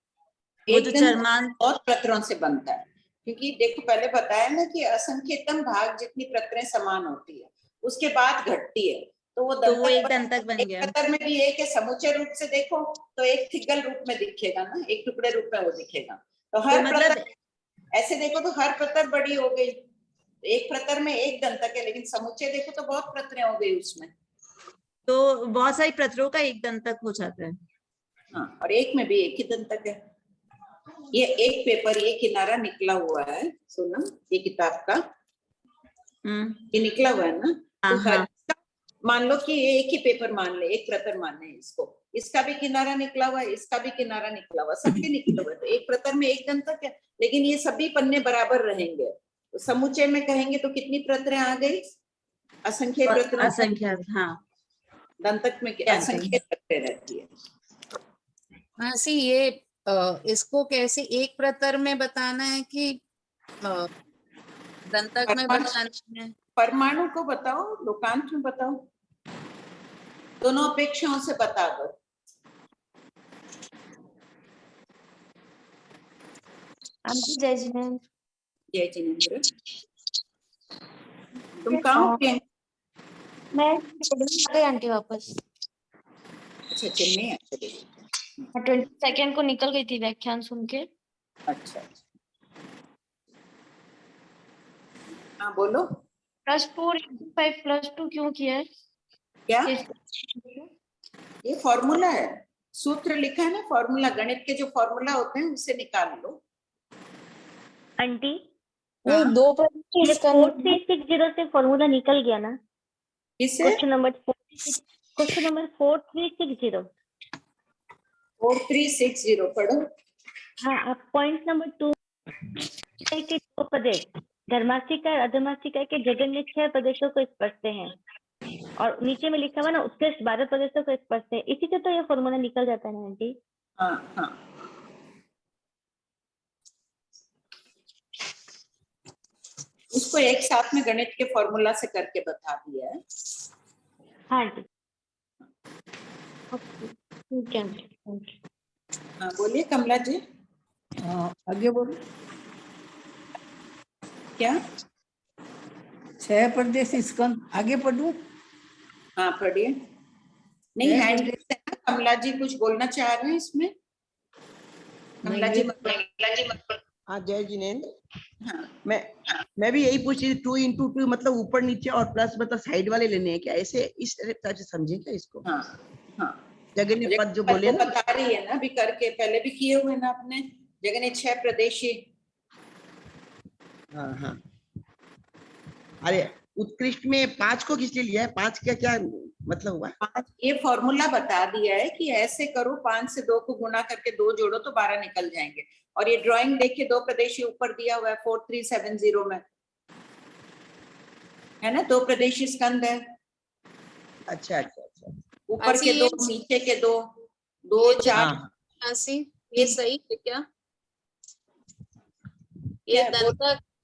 वो जो चर्मान बहुत प्रतरों से बनता है, क्योंकि देखो पहले बताया ना कि असंख्यतम भाग जितनी प्रतरें समान होती है उसके बाद घटती है। तो वो तो वो एक दंतक बन एक गया। प्रतर में भी एक है, समूचे रूप से देखो तो एक थिगल रूप में दिखेगा ना, एक टुकड़े रूप में वो दिखेगा। तो हर मतलब प्रतर ऐसे देखो तो हर प्रतर बड़ी हो गई, एक प्रतर में एक दंतक है, लेकिन समूचे देखो तो बहुत प्रतरें हो गई उसमें। तो बहुत सारी प्रतरों का एक दंतक हो जाता है। हाँ, और एक में भी एक ही दंतक है। ये एक पेपर, ये किनारा निकला हुआ है सोनम, ये किताब का ये निकला हुआ है ना, तो हर मान लो कि ये एक ही पेपर मान ले, एक प्रतर मान ले इसको, इसका भी किनारा निकला हुआ है, इसका भी किनारा निकला हुआ, सबके निकले हुए, तो एक प्रतर में एक दंतक है, लेकिन ये सभी पन्ने बराबर रहेंगे। तो समूचे में कहेंगे तो कितनी प्रतरें आ गई? असंख्य प्रतरें। असंख्य, हाँ। दंतक में असंख्य प्रतरें रहती है। मासी ये इसको कैसे एक प्रतर में बताना है कि दंतक में बताना है? परमाणु को बताओ, लोकांश में बताओ, दोनों अपेक्षाओं से बता दो। जय जिनेंद्र। जय जिनेंद्र। तुम कहाँ हो? मैं आ गई आंटी वापस। अच्छा, चेन्नई। 22 को निकल गई थी व्याख्यान सुन के। अच्छा, हाँ बोलो। +4 × 5 +2 क्यों किया है? क्या? ये फॉर्मूला है, सूत्र लिखा है ना, फॉर्मूला, गणित के जो फॉर्मूला होते हैं उससे निकाल लो। आंटी नहीं, 2 पर 4360 से फॉर्मूला निकल गया ना? किससे? Question number 4360। 4360 पढ़ो। हाँ, आप पॉइंट नंबर 2 के 2 प्रदेश धर्मासिका और अधर्मासिका के जगन्य 6 प्रदेशों को स्पर्शते हैं, और नीचे में लिखा हुआ ना उत्कृष्ट 12 प्रदेशों को स्पर्शते हैं, इसी से तो ये फॉर्मूला निकल जाता है ना आंटी? हाँ हाँ, उसको एक साथ में गणित के फॉर्मूला से करके बता दिया है। हाँ जी, ठीक है। हाँ बोलिए कमला जी। आगे बोलो। क्या? 6 प्रदेश स्कंद, आगे पढ़ूं? हाँ पढ़िए। नहीं, हैंड रेज़ है ना, कमला जी कुछ बोलना चाह रहे हैं इसमें। कमला जी हाँ, जय जिनेंद्र। हाँ, मैं भी यही पूछ रही थी, 2 × 2 मतलब ऊपर नीचे और प्लस मतलब साइड वाले लेने हैं क्या? ऐसे इस तरह से समझे क्या इसको? हाँ हाँ, जगन्य पद जो बोले ना, बता रही है ना अभी करके, पहले भी किए हुए ना आपने, जगन्य 6 प्रदेशी। हाँ हाँ। अरे उत्कृष्ट में 5 को किस लिए लिया है? 5 का क्या मतलब हुआ? 5 ये फॉर्मूला बता दिया है कि ऐसे करो, 5 से 2 को गुणा करके 2 जोड़ो तो 12 निकल जाएंगे। और ये ड्राइंग देखिए, 2 प्रदेशी ऊपर दिया हुआ है 4370 में, है ना, 2 प्रदेशी स्कंद है। अच्छा अच्छा अच्छा, ऊपर के 2, नीचे के 2, 2 4। ये सही है क्या?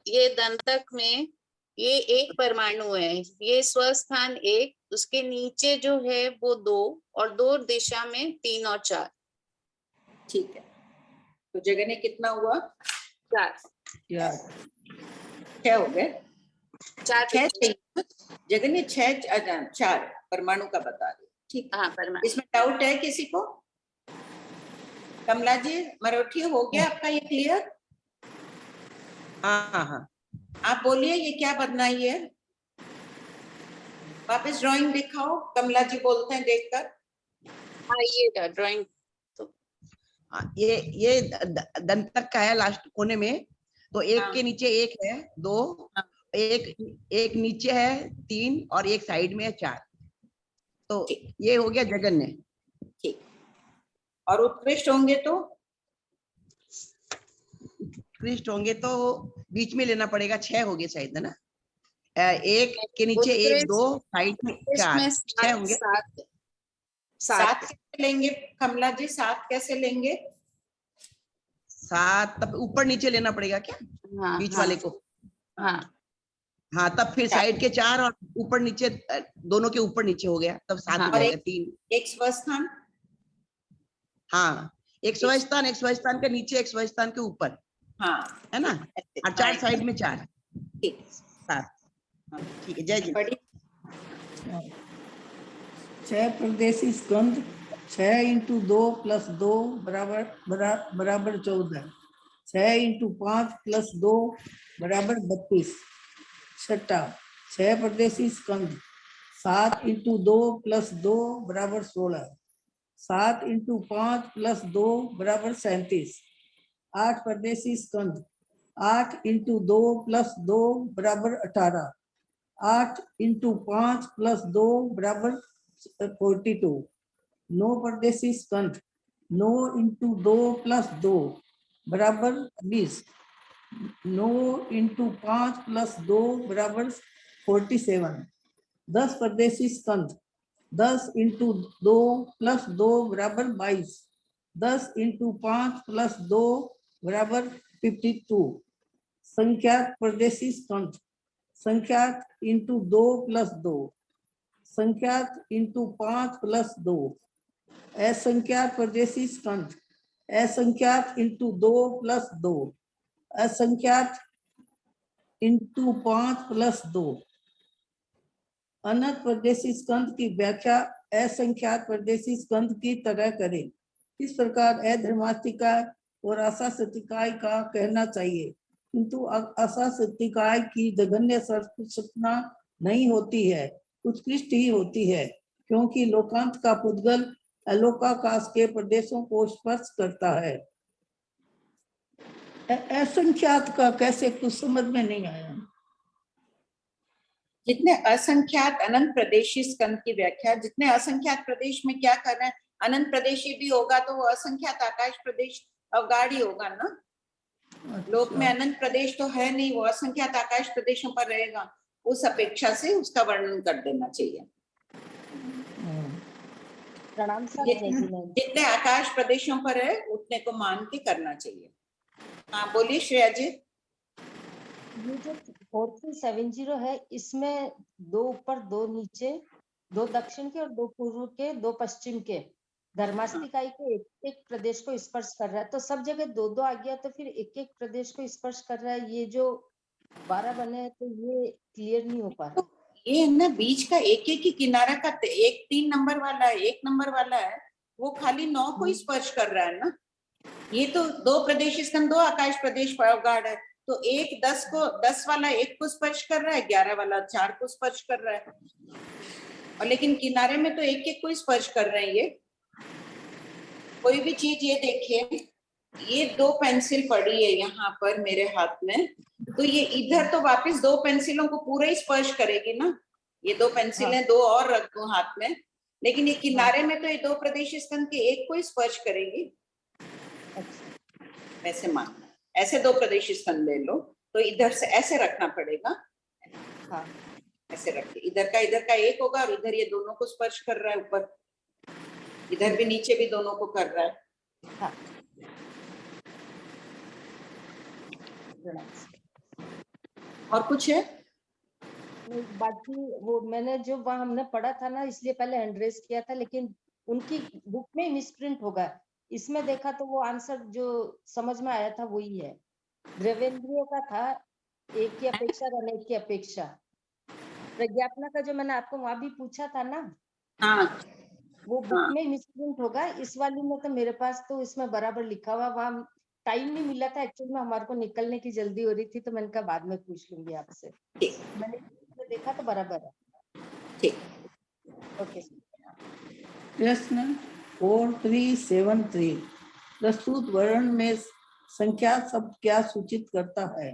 ये दंतक में ये एक परमाणु है, ये स्वस्थान 1, उसके नीचे जो है वो 2, और 2 दिशा में 3 और 4। ठीक है, तो जगन्य कितना हुआ? 4 6 हो गए। 4 जगन्य 6 4 परमाणु का बता रही। ठीक, हाँ परमाणु। इसमें डाउट है किसी को? कमला जी मरोठी, हो गया आपका ये क्लियर? हाँ हाँ, आप बोलिए ये क्या बनाई है, वापस ड्राइंग दिखाओ। कमला जी बोलते हैं देखकर। हाँ, ये ड्राइंग तो ये दंतक का है लास्ट कोने में, तो एक के नीचे एक है 2, एक नीचे है 3 और एक साइड में है 4, तो ये हो गया जगन्य। ठीक, और उत्कृष्ट होंगे तो? उत्कृष्ट होंगे तो बीच में लेना पड़ेगा, 6 हो गए शायद, है ना? एक के नीचे 1 2 साइड में 4, 6 होंगे। 7 कैसे लेंगे कमला जी? 7 कैसे लेंगे? 7 तब ऊपर नीचे लेना पड़ेगा क्या? हाँ, बीच वाले को। हाँ हाँ, तब फिर साइड के 4 और ऊपर नीचे दोनों के ऊपर नीचे हो गया, तब 7 हो जाएगा। 3 एक स्वस्थान। हाँ, एक स्वस्थान के नीचे, एक स्वस्थान के ऊपर, हाँ है ना, और 4 साइड में 4। ठीक, 7। ठीक है, जय जी। 6 प्रदेशी स्कंद 6 × 2 + 2 बराबर 14, 6 × 5 + 2 बराबर 32। छठा 6 प्रदेशी स्कंद 7 × 2 + 2 बराबर 16, 7 × 5 + 2 बराबर 37। 8 प्रदेशी स्कंद 8 × 2 + 2 बराबर 18, 8 × 5 + 2 बराबर 42। 9 प्रदेशी स्कंद 9 × 2 + 2 बराबर 20, 9 × 5 + 2 बराबर 47। 10 प्रदेशी स्कंद 10 × 2 + 2 बराबर 22, 10 × 5 + 2 बराबर 52। संख्यात प्रदेशी स्कंद संख्यात × 2 + 2, संख्यात × 5 + 2। असंख्यात प्रदेशी स्कंद असंख्यात × 2 + 2, असंख्यात × 5 + 2। अनंत प्रदेशी स्कंद की व्याख्या असंख्यात प्रदेशी स्कंद की तरह करें। इस प्रकार अधर्मास्तिकाय और आशासक्तिकाय का कहना चाहिए, किंतु आशासक्तिकाय की जघन्य संरचना नहीं होती है, उत्कृष्ट ही होती है, क्योंकि लोकांत का पुद्गल अलोकाकाश के प्रदेशों को स्पर्श करता है। असंख्यात का कैसे कुछ समझ में नहीं आया। जितने असंख्यात अनंत प्रदेशी स्कंद की व्याख्या, जितने असंख्यात प्रदेश में क्या कर रहे हैं, अनंत प्रदेशी भी होगा तो वो असंख्यात आकाश प्रदेश अवगाढ़ी होगा ना। लोक में अनंत प्रदेश तो है नहीं, वो असंख्यात आकाश प्रदेशों पर रहेगा, उस अपेक्षा से उसका वर्णन कर देना चाहिए। प्रणाम सर। जितने आकाश प्रदेशों पर है उतने को मान के करना चाहिए। हाँ बोलिए श्रेया जी। ये जो 4370 है, इसमें 2 ऊपर 2 नीचे, 2 दक्षिण के और 2 पूर्व के, 2 पश्चिम के धर्मास्तिकाई के एक प्रदेश को स्पर्श कर रहा है। तो सब जगह 2-2 आ गया, तो फिर एक प्रदेश को स्पर्श कर रहा है। ये जो 12 बने हैं तो ये क्लियर नहीं हो पा रहा। ये ना बीच का एक ही किनारा का एक 3 नंबर वाला है, 1 नंबर वाला है, वो खाली 9 को स्पर्श कर रहा है ना। ये तो 2 प्रदेश स्कंद 2 आकाश प्रदेश पर अवगाढ़ है, तो 1 10 वाला 1 को स्पर्श कर रहा है, 11 वाला 4 को स्पर्श कर रहा है, और लेकिन किनारे में तो एक को स्पर्श कर रहे हैं। ये कोई भी चीज, ये देखिए ये 2 पेंसिल पड़ी है यहाँ पर मेरे हाथ में, तो ये इधर तो वापस 2 पेंसिलों को पूरा ही स्पर्श करेगी ना। ये 2 पेंसिलें 2 और रख दो हाथ में, लेकिन ये किनारे में तो ये 2 प्रदेश स्कंद के 1 को स्पर्श करेगी। वैसे मानना, ऐसे 2 प्रदेश स्कंद ले लो तो इधर से ऐसे रखना पड़ेगा। हाँ ऐसे रखिए, इधर का 1 होगा और इधर ये दोनों को स्पर्श कर रहा है, ऊपर इधर भी नीचे भी दोनों को कर रहा है। हाँ। और कुछ है? बाकी वो मैंने जो वहाँ हमने पढ़ा था ना, इसलिए पहले एंड्रेस किया था, लेकिन उनकी बुक में मिसप्रिंट होगा। इसमें देखा तो वो आंसर जो समझ में आया था वही है। द्रव्येंद्रियों का था एक की अपेक्षा और अनेक की अपेक्षा। प्रज्ञापना का जो मैंने आपको वहां भी पूछा था ना, हाँ वो बुक में मिसप्रिंट होगा। इस वाली में तो मेरे पास तो इसमें बराबर लिखा हुआ, वहाँ टाइम नहीं मिला था एक्चुअली में, हमारे को निकलने की जल्दी हो रही थी, तो मैंने कहा बाद में पूछ लूंगी आपसे। मैंने देखा तो बराबर है। ठीक, ओके। प्रश्न 4373 प्रस्तुत वर्ण में संख्या शब्द क्या सूचित करता है?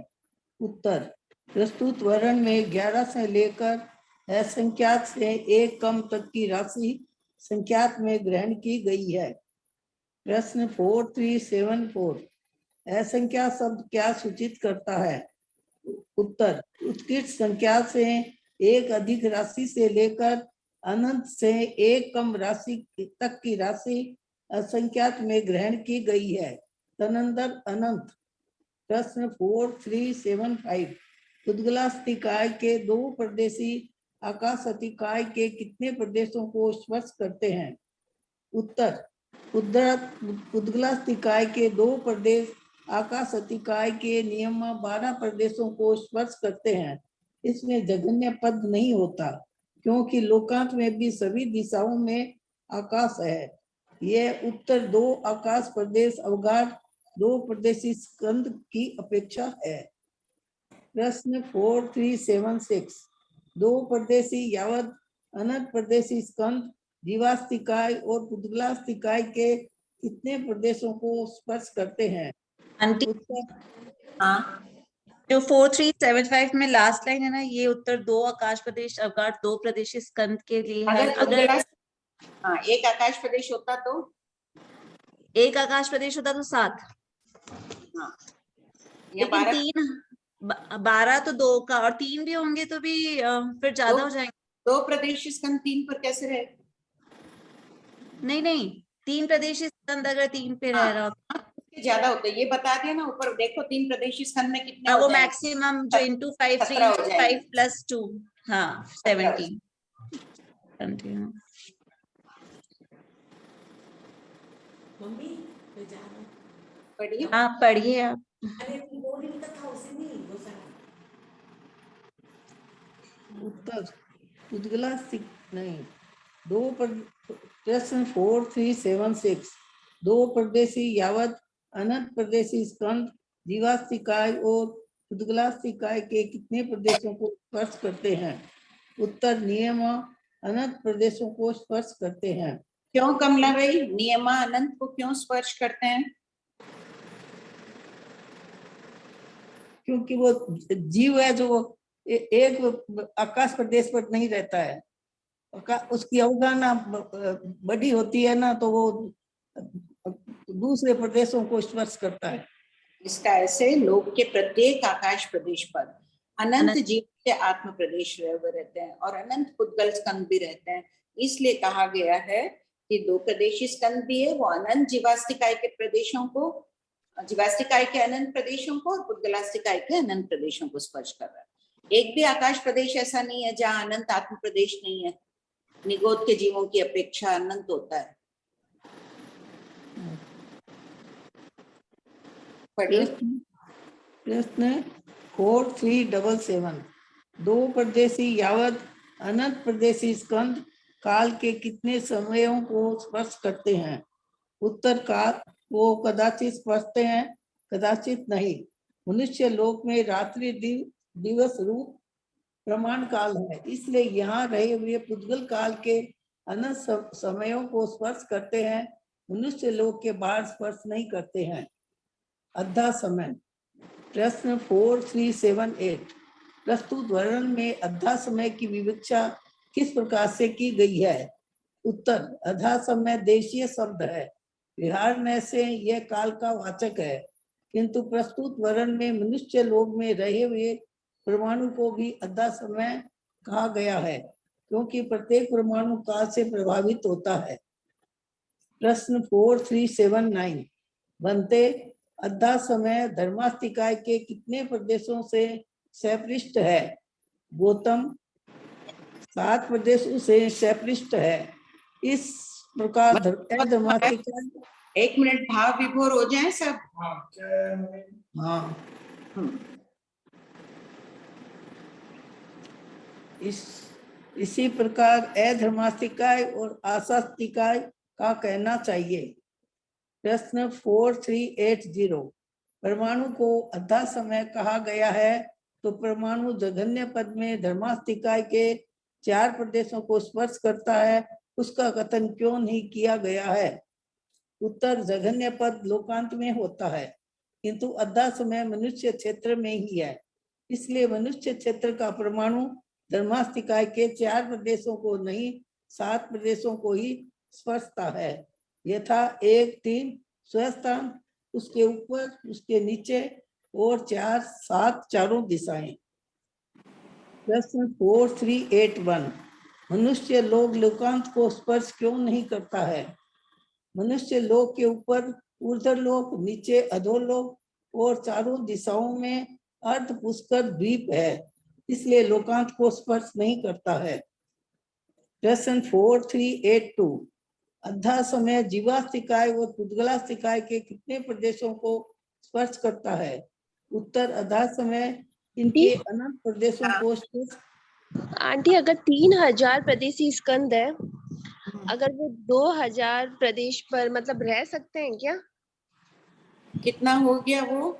उत्तर, प्रस्तुत वर्ण में 11 से लेकर असंख्यात से 1 कम तक की राशि संख्यात में ग्रहण की गई है। प्रश्न 4374 असंख्यात शब्द क्या सूचित करता है? उत्तर, उत्कृष्ट संख्या से 1 अधिक राशि से लेकर अनंत से 1 कम राशि तक की राशि असंख्यात में ग्रहण की गई है। तदनंतर अनंत। प्रश्न 4375 उद्गलास्तिकाय के 2 प्रदेशी आकाशतिकाय के कितने प्रदेशों को स्पर्श करते हैं? उत्तर, उद्गलास्तिकाय के 2 प्रदेश आकाशतिकाय के नियम 12 प्रदेशों को स्पर्श करते हैं। इसमें जघन्य पद नहीं होता, क्योंकि लोकांत में भी सभी दिशाओं में आकाश है। यह उत्तर 2 आकाश प्रदेश अवगाढ़ 2 प्रदेशी स्कंद की अपेक्षा है। प्रश्न 4376 2 प्रदेशी यावत अनंत प्रदेशी स्कंद जीवास्तिकाय और पुद्गलास्तिकाय के कितने प्रदेशों को स्पर्श करते हैं? आंटी हाँ, जो 4375 में लास्ट लाइन है ना, ये उत्तर 2 आकाश प्रदेश अवगाढ़ 2 प्रदेशी स्कंद के लिए है। अगर हाँ, एक आकाश प्रदेश होता तो एक आकाश प्रदेश होता तो 7, हाँ, लेकिन 12 तो 2 का और 3 भी होंगे तो भी फिर ज्यादा हो जाएंगे। 2 प्रदेश स्कंद 3 पर कैसे रहे? नहीं 3 प्रदेशी स्कंद अगर 3 पे रह रहा हो ज्यादा होता है। ये बता दिया ना ऊपर, देखो 3 प्रदेशी स्कंद में कितने वो मैक्सिमम जो into 5 5 + 2 हाँ 17 पढ़िए। हाँ पढ़िए आप। उत्तर पुद्गला नहीं 2 प्रश्न 4376 2 प्रदेशी यावत अनंत प्रदेशी स्कंद जीवास्तिकाय और पुद्गलास्तिकाय के कितने प्रदेशों को स्पर्श करते हैं? उत्तर नियम अनंत प्रदेशों को स्पर्श करते हैं। क्यों कमला भाई, नियमा अनंत को क्यों स्पर्श करते हैं? क्योंकि वो जीव है जो एक आकाश प्रदेश पर नहीं रहता है, उसकी अवगाहना बड़ी होती है ना, तो वो दूसरे प्रदेशों को स्पर्श करता है। इसका ऐसे लोक के प्रत्येक आकाश प्रदेश पर अनंत जीव के आत्म प्रदेश रहते हैं और अनंत पुद्गल स्कंद भी रहते हैं। इसलिए कहा गया है कि 2 प्रदेशी स्कंद भी है, वो अनंत जीवास्तिकाय के प्रदेशों को, जीवास्तिकाय के अनंत प्रदेशों को और पुद्गलास्तिकाय के अनंत प्रदेशों को स्पर्श कर रहा है। एक भी आकाश प्रदेश ऐसा नहीं है जहाँ अनंत आत्म प्रदेश नहीं है। निगोद के जीवों की अपेक्षा अनंत होता है। प्रश्न 4377 2 प्रदेशी यावत अनंत प्रदेशी स्कंद काल के कितने समयों को स्पर्श करते हैं? उत्तर काल को कदाचित स्पर्शते हैं, कदाचित नहीं। मनुष्य लोक में रात्रि दिवस रूप प्रमाण काल है, इसलिए यहाँ रहे हुए पुद्गल काल के अनंत समयों को स्पर्श करते हैं, मनुष्य लोक के बाहर स्पर्श नहीं करते हैं। अद्धा समय। प्रश्न 4378 प्रस्तुत वर्णन में अद्धा समय की विवक्षा किस प्रकार से की गई है? उत्तर अद्धा समय देशीय शब्द है, विहारने से यह काल का वाचक है, किंतु प्रस्तुत वर्णन में मनुष्य लोक में रहे हुए परमाणु को भी अद्धा समय कहा गया है, क्योंकि प्रत्येक परमाणु काल से प्रभावित होता है। प्रश्न 4379 बनते अद्धा समय धर्मास्तिकाय के कितने प्रदेशों से सपृष्ठ है? गौतम 7 प्रदेशों से सपृष्ठ है। इस प्रकार धर्मास्तिकाय 1 मिनट भाव विभोर हो जाए सब। हाँ इसी प्रकार अधर्मास्तिकाय और आशास्तिकाय का कहना चाहिए। प्रश्न 4380 परमाणु को अद्धा समय कहा गया है, तो परमाणु जघन्य पद में धर्मास्तिकाय के 4 प्रदेशों को स्पर्श करता है, उसका कथन क्यों नहीं किया गया है? उत्तर जघन्य पद लोकांत में होता है, किंतु अद्धा समय मनुष्य क्षेत्र में ही है, इसलिए मनुष्य क्षेत्र का परमाणु धर्मास्तिकाय के 4 प्रदेशों को नहीं 7 प्रदेशों को ही स्पर्शता है, यथा 1 3 स्वस्थान, उसके ऊपर, उसके नीचे और 4 7 चारों दिशाएं। प्रश्न 4381 मनुष्य लोक लोकांत को स्पर्श क्यों नहीं करता है? मनुष्य लोक के ऊपर ऊर्ध्वलोक, नीचे अधोलोक और चारों दिशाओं में अर्ध पुष्कर द्वीप है, इसलिए लोकांत को स्पर्श नहीं करता है। प्रश्न 4382 अद्धा समय जीवास्तिकाय और पुद्गलास्तिकाय के कितने प्रदेशों को स्पर्श करता है? उत्तर अद्धा समय इनके अनंत प्रदेशों को स्पर्श आंटी अगर 3000 प्रदेशी स्कंद है, अगर वो 2000 प्रदेश पर मतलब रह सकते हैं क्या? कितना हो गया वो?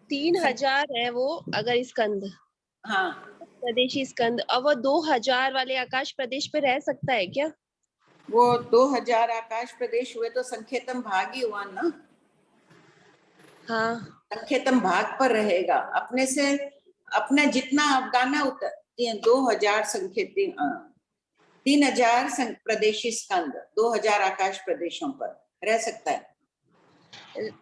3000 है वो अगर स्कंद, हाँ प्रदेशी स्कंद, और वो 2000 वाले आकाश प्रदेश पे रह सकता है क्या? वो 2000 आकाश प्रदेश हुए तो संकेतम भाग ही हुआ ना। हाँ संकेतम भाग पर रहेगा, अपने से अपना जितना अफगाना उतर 2000 संकेती 3000 प्रदेशी स्कंद 2000 आकाश प्रदेशों पर रह सकता है।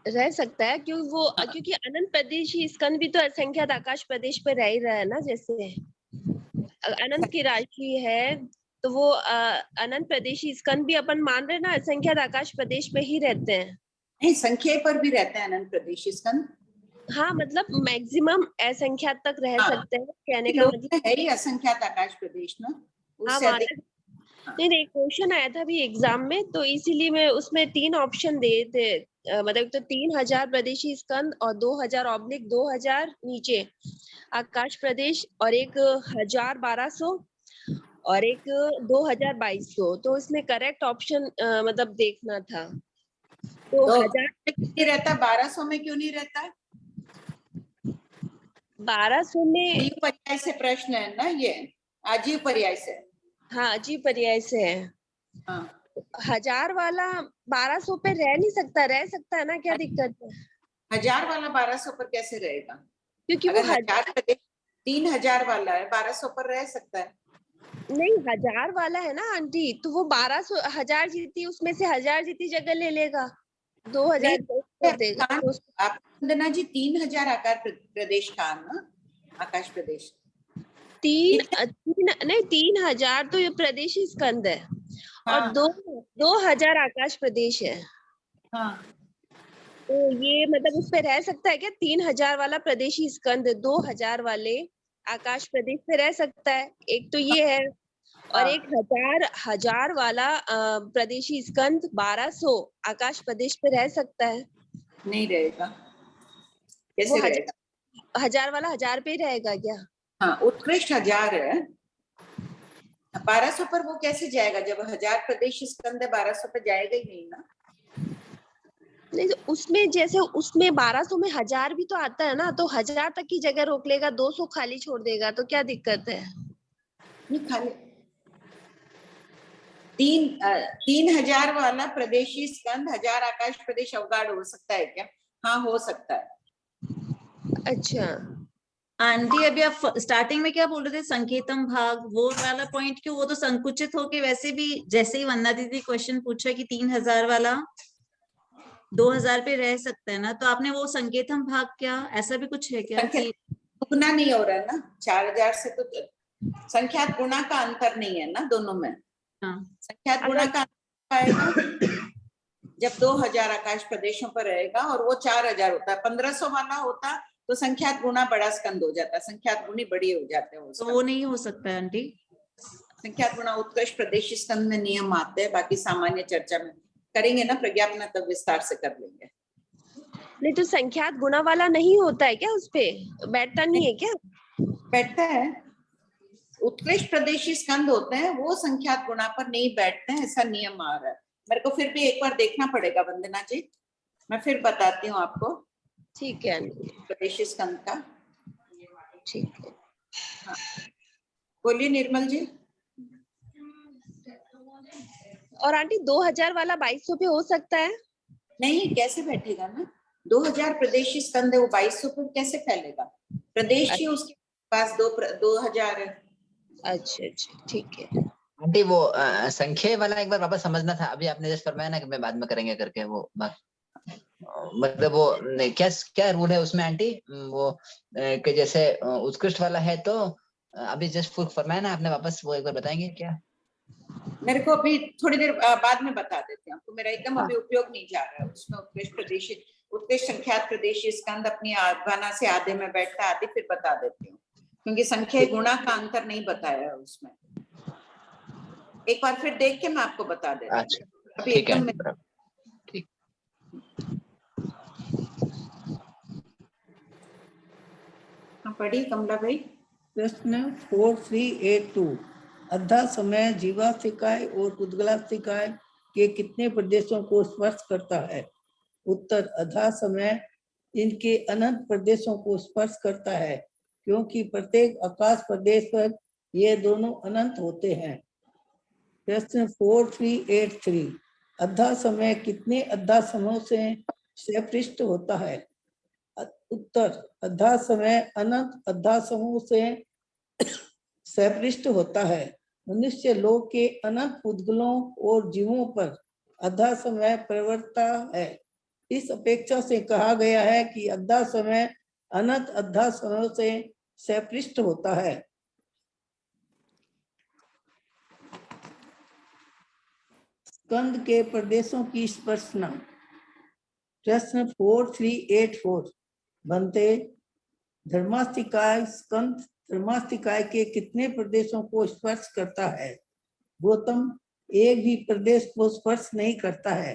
रह सकता है क्योंकि अनंत प्रदेशी स्कंद भी तो असंख्यात आकाश प्रदेश पे रह ही रहा है ना। जैसे अनंत की राशि है तो वो अनंत प्रदेशी स्कंद भी अपन मान रहे हैं ना असंख्यात आकाश प्रदेश में ही रहते हैं। नहीं, संख्या पर भी रहते हैं अनंत प्रदेशी स्कंद। हाँ मतलब मैक्सिमम असंख्यात तक रह सकते हैं, कहने का मतलब है ही असंख्यात आकाश प्रदेश ना, हाँ उससे अधिक। नहीं एक क्वेश्चन आया था अभी एग्जाम में, तो इसीलिए मैं उसमें 3 ऑप्शन दे थे, मतलब तो 3000 प्रदेशी स्कंद और 2000/2000 नीचे आकाश प्रदेश और एक 1000-1200 और एक 2200। तो इसमें करेक्ट ऑप्शन मतलब देखना था। तो 1000 नहीं रहता, 1200 में क्यों नहीं रहता? 1200 में आजीव पर्याय से प्रश्न है ना, ये आजीव पर्याय से। हाँ आजीव पर्याय से है। हाँ 1000 वाला 1200 पे रह नहीं सकता, रह सकता है ना, क्या दिक्कत है? 1000 वाला 1200 पर कैसे रहेगा? क्योंकि अगर वो 3000 वाला है 1200 पर रह सकता है। नहीं 1000 वाला है ना आंटी, तो वो 1200 1000 जीती उसमें से 1000 जीती जगह ले लेगा, 2000 देगा। आप वंदना जी 3000 आकार प्रदेश का ना, आकाश प्रदेश 3000 तो ये प्रदेशी स्कंद है। हाँ, और 2000 आकाश प्रदेश है। हाँ। तो ये मतलब उस पे रह सकता है क्या? 3000 वाला प्रदेशी स्कंद 2000 वाले आकाश प्रदेश पे रह सकता है, एक तो ये है। और एक 1000 वाला प्रदेशी स्कंद 1200 आकाश प्रदेश पे रह सकता है। नहीं रहेगा, कैसे रहेगा? 1000 वाला 1000 पे ही रहेगा क्या? हाँ उत्कृष्ट 1000 है, 1200 पर वो कैसे जाएगा? जब 1000 प्रदेश स्कंद है 1200 पे जाएगा ही नहीं ना। नहीं तो उसमें जैसे उसमें 1200 में 1000 भी तो आता है ना, तो 1000 तक की जगह रोक लेगा, 200 खाली छोड़ देगा, तो क्या दिक्कत है? नहीं खाली 3000 वाला प्रदेशी स्कंद 1000 आकाश प्रदेश अवगाढ़ हो सकता है क्या? हाँ हो सकता है। अच्छा आंटी अभी आप स्टार्टिंग में क्या बोल रहे थे, संकेतम भाग वो वाला पॉइंट क्यों? वो तो संकुचित होके वैसे भी, जैसे ही वंदना दीदी क्वेश्चन पूछा कि 3000 वाला 2000 पे रह सकता है ना, तो आपने वो संकेतम भाग क्या ऐसा भी कुछ है क्या कि गुना नहीं हो रहा है ना 4000 से? तो संख्यात गुणा का अंतर नहीं है ना दोनों में। हाँ संख्यात गुणा का अंतर आएगा जब 2000 आकाश प्रदेशों पर रहेगा और वो 4000 होता है। 1500 वाला होता तो संख्यात गुणा बड़ा स्कंद हो जाता है, संख्यात गुणी बड़ी हो जाते हैं। तो वो नहीं हो सकता है आंटी। संख्यात गुणा उत्कृष्ट प्रदेशी स्कंद में नियम आते हैं, बाकी सामान्य चर्चा में करेंगे ना, प्रज्ञापना तब विस्तार से कर लेंगे। नहीं तो संख्यात गुणा वाला नहीं होता है क्या? उसपे बैठता नहीं है क्या? बैठता है, उत्कृष्ट प्रदेशी स्कंद होते हैं वो संख्यात गुणा पर नहीं बैठते हैं, ऐसा नियम आ रहा है। मेरे को फिर भी एक बार देखना पड़ेगा वंदना जी, मैं फिर बताती हूँ आपको। ठीक है प्रदेशी स्कंद का। ठीक है हाँ बोलिए निर्मल जी। और आंटी 2000 वाला 2200 पे हो सकता है? नहीं कैसे बैठेगा ना, 2000 प्रदेशी स्कंद है, वो 2200 पर कैसे फैलेगा? प्रदेश ही उसके पास 2000 है। अच्छा अच्छा ठीक है आंटी वो संख्या वाला एक बार वापस समझना था, अभी आपने जैसे फरमाया ना कि मैं बाद में करेंगे करके, वो मतलब वो क्या क्या रूल है उसमें आंटी? वो कि जैसे उत्कृष्ट वाला है तो अभी जस्ट फरमाया ना आपने, वापस वो एक बार बताएंगे क्या? मेरे को अभी थोड़ी देर बाद में बता देती हूँ आपको, मेरा एकदम अभी उपयोग नहीं जा रहा है उसमें। उत्कृष्ट संख्यात प्रदेशी स्कंद अपनी अफगाना से आधे में बैठता, आधे फिर बता देती हूँ, क्योंकि संख्या गुणा का अंतर नहीं बताया है उसमें। एक बार फिर देख के मैं आपको बता देती हूँ। अच्छा अभी ठीक है एकदम ठीक। हाँ पढ़िए कमला भाई। प्रश्न 4382 अद्धा समय जीवास्तिकाय और उद्गलास्तिकाय के कितने प्रदेशों को स्पर्श करता है? उत्तर अधा समय इनके अनंत प्रदेशों को स्पर्श करता है, क्योंकि प्रत्येक आकाश प्रदेश पर ये दोनों अनंत होते हैं। प्रश्न 4383 अद्धा समय कितने अद्धा समूह से सपृष्ट होता है? उत्तर अद्धा समय अनंत अद्धा समूह से सपृष्ट होता है। मनुष्य लोक के अनंत उद्गलों और जीवों पर अद्धा समय प्रवर्तता है। इस अपेक्षा से कहा गया है कि अद्धा समय अनंत अद्धा समय से सपृष्ट होता है। स्कंद के प्रदेशों की स्पर्शना। प्रश्न 4384 बनते धर्मास्तिकाय स्कंद धर्मास्तिकाय के कितने प्रदेशों को स्पर्श करता है? गौतम एक भी प्रदेश को स्पर्श नहीं करता है,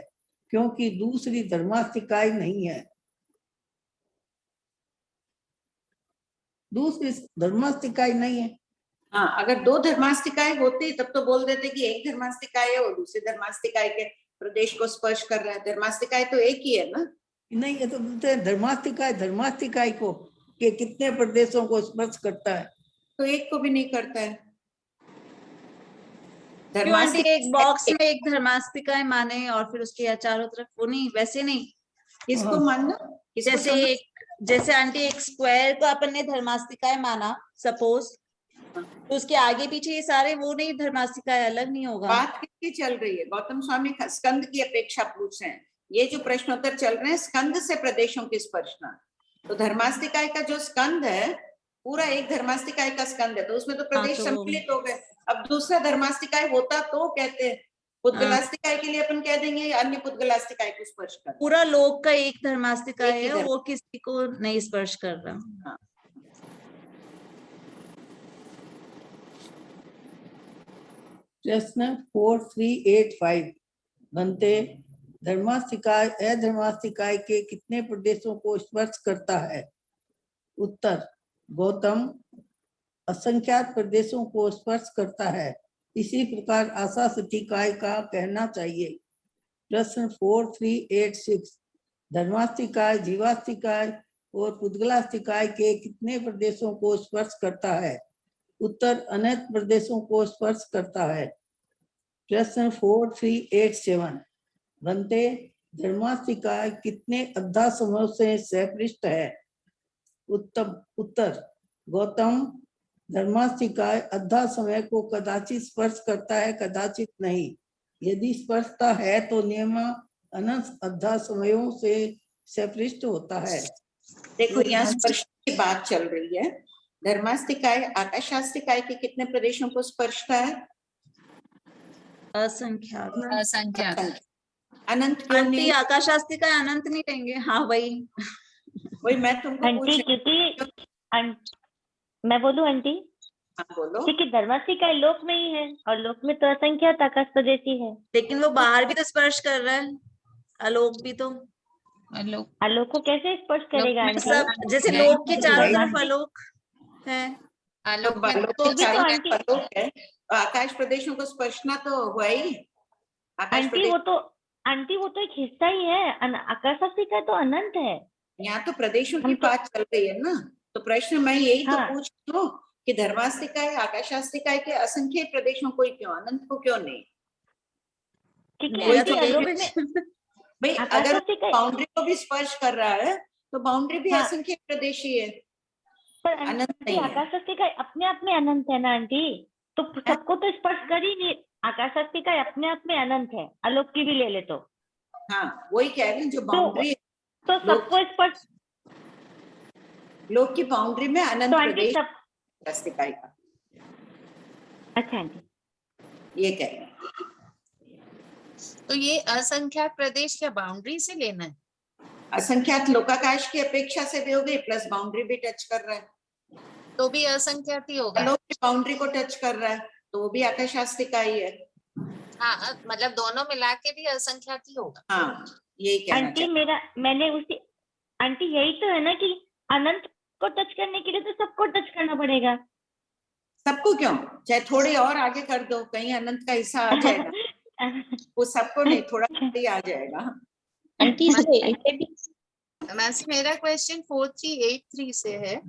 क्योंकि दूसरी धर्मास्तिकाय नहीं है। दूसरी धर्मास्तिकाय नहीं है। हाँ, अगर दो धर्मास्तिकाय होते तब तो बोल देते कि एक धर्मास्तिकाय है और दूसरे धर्मास्तिकाय के प्रदेश को स्पर्श कर रहा है। धर्मास्तिकाय तो एक ही है ना। नहीं, ये तो बोलते हैं धर्मास्तिकाय धर्मास्तिकाय को के कितने प्रदेशों को स्पर्श करता है? तो एक को भी नहीं करता है। क्यों आंटी एक बॉक्स में एक धर्मास्तिकाय माने और फिर उसके चारों तरफ वो नहीं, वैसे नहीं। किसको मानना? जैसे आंटी एक स्क्वायर को अपन ने धर्मास्तिकाय माना सपोज, तो उसके आगे पीछे ये सारे वो नहीं धर्मास्तिकाय अलग नहीं होगा। बात किसकी चल रही है? गौतम स्वामी स्कंद की अपेक्षा पूछ रहे हैं। ये जो प्रश्नोत्तर चल रहे हैं स्कंद से प्रदेशों की स्पर्शना, तो धर्मास्तिकाय का जो स्कंद है पूरा एक धर्मास्तिकाय का स्कंद है, तो उसमें तो प्रदेश सम्मिलित हो गए। अब दूसरा धर्मास्तिकाय होता तो कहते हैं, पुद्गलास्तिकाय के लिए अपन कह देंगे अन्य पुद्गलास्तिकाय को स्पर्श कर। पूरा लोक का एक धर्मास्तिकाय है, वो किसी को नहीं स्पर्श कर रहा। प्रश्न 4385 बनते धर्मास्तिकाय अधर्मास्तिकाय के कितने प्रदेशों को स्पर्श करता है? उत्तर गौतम असंख्यात प्रदेशों को स्पर्श करता है। इसी प्रकार आशास्तिकाय का कहना चाहिए। प्रश्न 4386 धर्मास्तिकाय जीवास्तिकाय और पुद्गलास्तिकाय के कितने प्रदेशों को स्पर्श करता है? उत्तर अनंत प्रदेशों को स्पर्श करता है। प्रश्न 4387 बनते धर्मास्तिकाय कितने अद्धा समूह से सपृष्ट है? उत्तर गौतम धर्मास्तिकाय अद्धा समय को कदाचित स्पर्श करता है, कदाचित नहीं। यदि स्पर्शता है तो नियम अनंत अद्धा समयों से सपृष्ट होता है। देखो यहाँ स्पर्श की बात चल रही है। धर्मास्तिकाय आकाशास्तिकाय के कितने प्रदेशों को स्पर्शता है? असंख्यात। अनंत क्यों नहीं? आकाशास्तिकाय अनंत नहीं लेंगे। हाँ वही मैं तुमको आंटी क्योंकि मैं बोलूं आंटी? हाँ बोलो। क्योंकि धर्मास्तिकाय लोक में ही है और लोक में तो असंख्यात आकाश प्रदेशी है। लेकिन वो बाहर भी तो स्पर्श कर रहा है, आलोक भी तो। आलोक को कैसे स्पर्श करेगा आंटी? सब जैसे लोक के चारों तरफ आलोक है, तो आलोक है, आकाश प्रदेशों को स्पर्शना तो हुआ ही। आंटी वो तो एक हिस्सा ही है। आकाशास्तिकाय तो अनंत है। यहाँ तो प्रदेशों की बात चल रही है ना, तो प्रश्न मैं यही तो पूछ रही हूँ कि धर्मास्तिकाय आकाशास्तिकाय के असंख्य प्रदेशों को क्यों, अनंत को क्यों नहीं? भाई अगर बाउंड्री को भी स्पर्श कर रहा है तो बाउंड्री भी असंख्य प्रदेशी है, अनंत नहीं। आकाशास्तिकाय अपने आप में अनंत है ना आंटी, तो सबको तो स्पर्श कर ही नहीं। आकाशास्तिकाय अपने आप में अनंत है, आलोक की भी ले ले तो। हाँ वही कह रहे हैं, जो बाउंड्री तो सबको स्पर्श, लोक की बाउंड्री में अनंत तो प्रदेश आकाशास्तिकाय का। अच्छा आंटी ये कह रहे हैं। तो ये असंख्यात प्रदेश क्या बाउंड्री से लेना है? असंख्यात लोकाकाश की अपेक्षा से भी हो गई, प्लस बाउंड्री भी टच कर रहा है तो भी असंख्यात ही होगा। लोक की बाउंड्री को टच कर रहा है तो वो भी आकाशास्तिकाय है। हाँ मतलब दोनों मिला के भी असंख्यात ही होगा। हाँ यही कहना आंटी मैंने उसी आंटी यही तो है ना कि अनंत को टच करने के लिए तो सबको टच करना पड़ेगा। सबको क्यों, चाहे थोड़ी और आगे कर दो, कहीं अनंत का हिस्सा आ जाएगा। वो सबको नहीं, थोड़ा ही आ जाएगा। मेरा क्वेश्चन 4383 से है।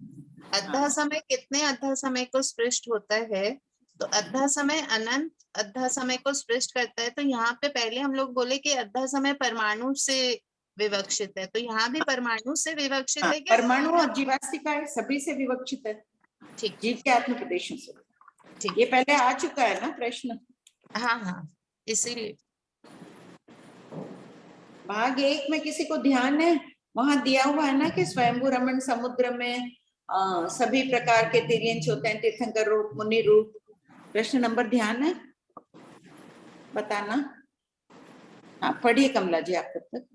अद्धा समय कितने अद्धा समय को स्पृष्ट होता है? तो अद्धा समय अनंत अद्धा समय को स्पृष्ट करता है। तो यहाँ पे पहले हम लोग बोले कि अद्धा समय परमाणु से विवक्षित है, तो यहाँ भी परमाणु से विवक्षित है क्या? परमाणु और जीवास्तिका है, सभी से विवक्षित है। ठीक, जीव के आत्म प्रदेशों से। ये पहले आ चुका है ना प्रश्न। हाँ, इसीलिए भाग 1 में किसी को ध्यान है, वहां दिया हुआ है ना कि स्वयंभू रमण समुद्र में सभी प्रकार के तिर्यंच होते हैं, तीर्थंकर रूप, मुनि रूप। प्रश्न नंबर ध्यान है, बताना। हाँ, पढ़िए कमला जी आप तब तक।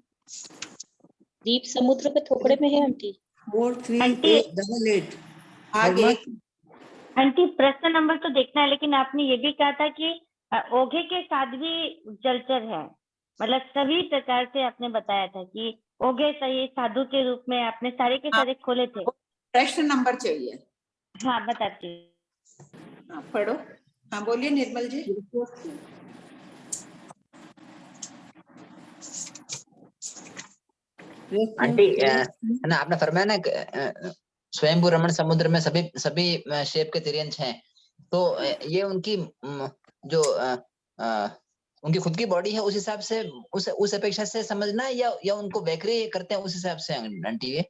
दीप समुद्र के थोकड़े में है आंटी। 4388 आंटी प्रश्न नंबर तो देखना है, लेकिन आपने ये भी कहा था कि ओघे के साथ भी जलचर है, मतलब सभी प्रकार से आपने बताया था कि ओघे सही साधु के रूप में आपने सारे के सारे खोले थे। प्रश्न नंबर चाहिए। हाँ बताती हूँ। हाँ पढ़ो। हाँ बोलिए निर्मल जी। आंटी है ना, आपने फरमाया ना स्वयंभू रमण समुद्र में सभी शेप के तिर्यंच हैं, तो ये उनकी जो उनकी खुद की बॉडी है उस हिसाब से उस अपेक्षा से समझना, या उनको वैक्री करते हैं उस हिसाब से आंटी? ये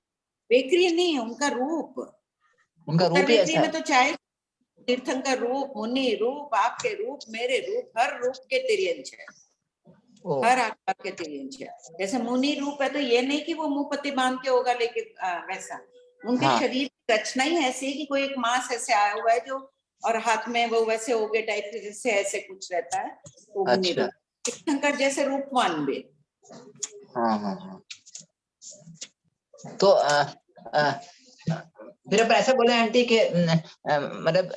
वैक्री नहीं है, उनका रूप ही ऐसा है। तो चाहे तीर्थंकर रूप, मुनि रूप, आपके रूप, मेरे रूप, हर रूप के तिर्यंच है, हर आकार के तिर्यंच है। जैसे मुनि रूप है तो ये नहीं कि वो मुंह पत्ती बांध के होगा, लेकिन वैसा उनके शरीर की रचना ही ऐसी है कि कोई एक मांस ऐसे आया हुआ है जो, और हाथ में वो वैसे होगे टाइप के, जैसे ऐसे कुछ रहता है, वो मुनि रूप। तीर्थंकर जैसे रूपवान भी। हाँ। तो फिर अब ऐसा बोले आंटी के मतलब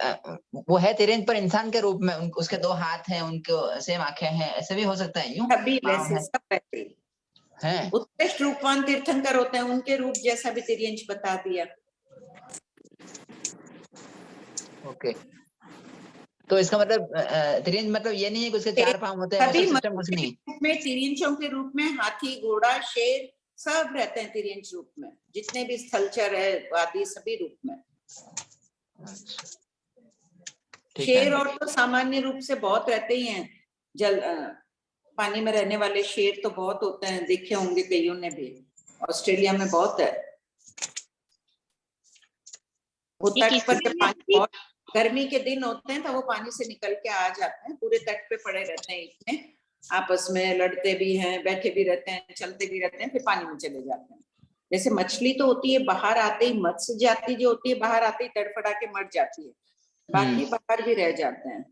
वो है तिर्यंच पर इंसान के रूप में, उसके 2 हाथ हैं, उनको सेम आंखें हैं, ऐसे भी हो सकता है? यूं सभी वैसे, सब वैसे हैं। उत्कृष्ट रूपवान तीर्थंकर होते हैं, उनके रूप जैसा भी तिर्यंच बता दिया। ओके, तो इसका मतलब तिर्यंच मतलब ये नहीं है कि उसके 4 पांव होते हैं, सिस्टम कुछ नहीं में तिर्यंचों के रूप में हाथी, घोड़ा, शेर सब रहते हैं तिर्यंच रूप में, जितने भी स्थलचर है आदि सभी रूप में। शेर और तो सामान्य रूप से बहुत रहते ही हैं, जल पानी में रहने वाले शेर तो बहुत होते हैं, देखे होंगे कईयों ने भी, ऑस्ट्रेलिया में बहुत है। वो तट पर जब पानी बहुत गर्मी के दिन होते हैं तो वो पानी से निकल के आ जाते हैं, पूरे तट पे पड़े रहते हैं, इतने आपस में लड़ते भी हैं, बैठे भी रहते हैं, चलते भी रहते हैं, फिर पानी में चले जाते हैं। जैसे मछली तो होती है बाहर आते ही, मत्स्य जाति जो होती है बाहर आते ही तड़फड़ा के मर जाती है, बाकी बाहर भी रह जाते हैं।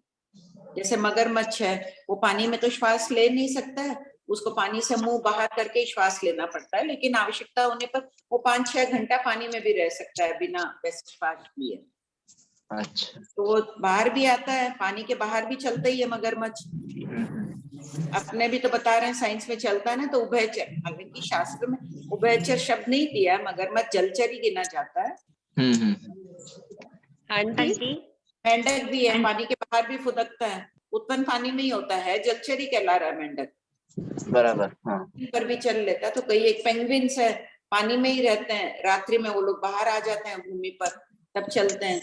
जैसे मगरमच्छ है, वो पानी में तो श्वास ले नहीं सकता है, उसको पानी से मुंह बाहर करके श्वास लेना पड़ता है, लेकिन आवश्यकता होने पर वो 5-6 घंटा पानी में भी रह सकता है बिना वैसे श्वास लिए। अच्छा, तो वो बाहर भी आता है, पानी के बाहर भी चलता ही है मगरमच्छ। अपने भी तो बता रहे हैं साइंस में चलता है ना, तो उभयचर, हालांकि शास्त्र में उभयचर शब्द नहीं दिया, मगरमच्छ जलचर ही गिना जाता है। मेंढक भी है, पानी के बाहर भी फुदकता है, उत्पन्न पानी में ही होता है, जलचर ही कहला रहा है मेंढक। बराबर। पर भी चल लेता है। तो कई एक पेंगुइन्स है, पानी में ही रहते हैं, रात्रि में वो लोग बाहर आ जाते हैं भूमि पर, तब चलते हैं।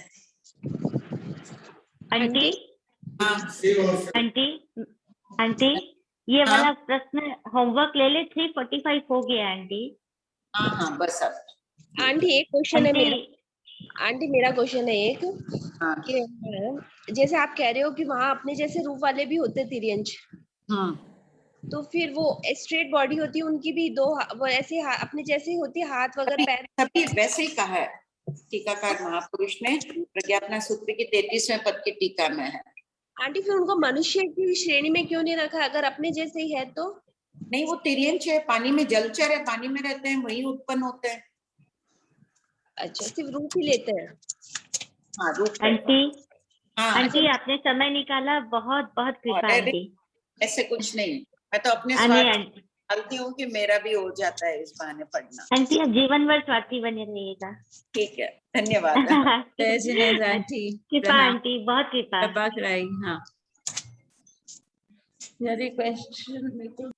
आंटी आंटी ये वाला प्रश्न होमवर्क ले ले, 3:45 हो गया आंटी। हाँ बस अब आंटी एक क्वेश्चन है मेरा। आंटी मेरा क्वेश्चन है एक, कि जैसे आप कह रहे हो कि वहां अपने जैसे रूप वाले भी होते तिर्यंच, तो फिर वो स्ट्रेट बॉडी होती है उनकी भी, वो ऐसे अपने जैसे होती है, हाथ वगैरह पैर सभी वैसे ही कहा है टीकाकार महापुरुष ने, प्रज्ञापना सूत्र की 33वें पद की टीका में है। आंटी फिर उनको मनुष्य की श्रेणी में क्यों नहीं रखा, अगर अपने जैसे ही है तो? नहीं, वो तिर्यंच है, पानी में जलचर है, पानी में रहते हैं, वही उत्पन्न होते हैं। अच्छा, सिर्फ रूप ही लेते हैं। हाँ रूप। आंटी आपने समय निकाला, बहुत बहुत कृपा आंटी। ऐसे कुछ नहीं, मैं तो अपने डालती हूँ कि मेरा भी हो जाता है इस बहाने पढ़ना। आंटी आप जीवन भर स्वाति बने रहिएगा। ठीक है, धन्यवाद। जय जिनेन्द्र आंटी, कृपा प्रणाम। आंटी, बहुत कृपा। कृपा कराई। हाँ, यदि क्वेश्चन बिल्कुल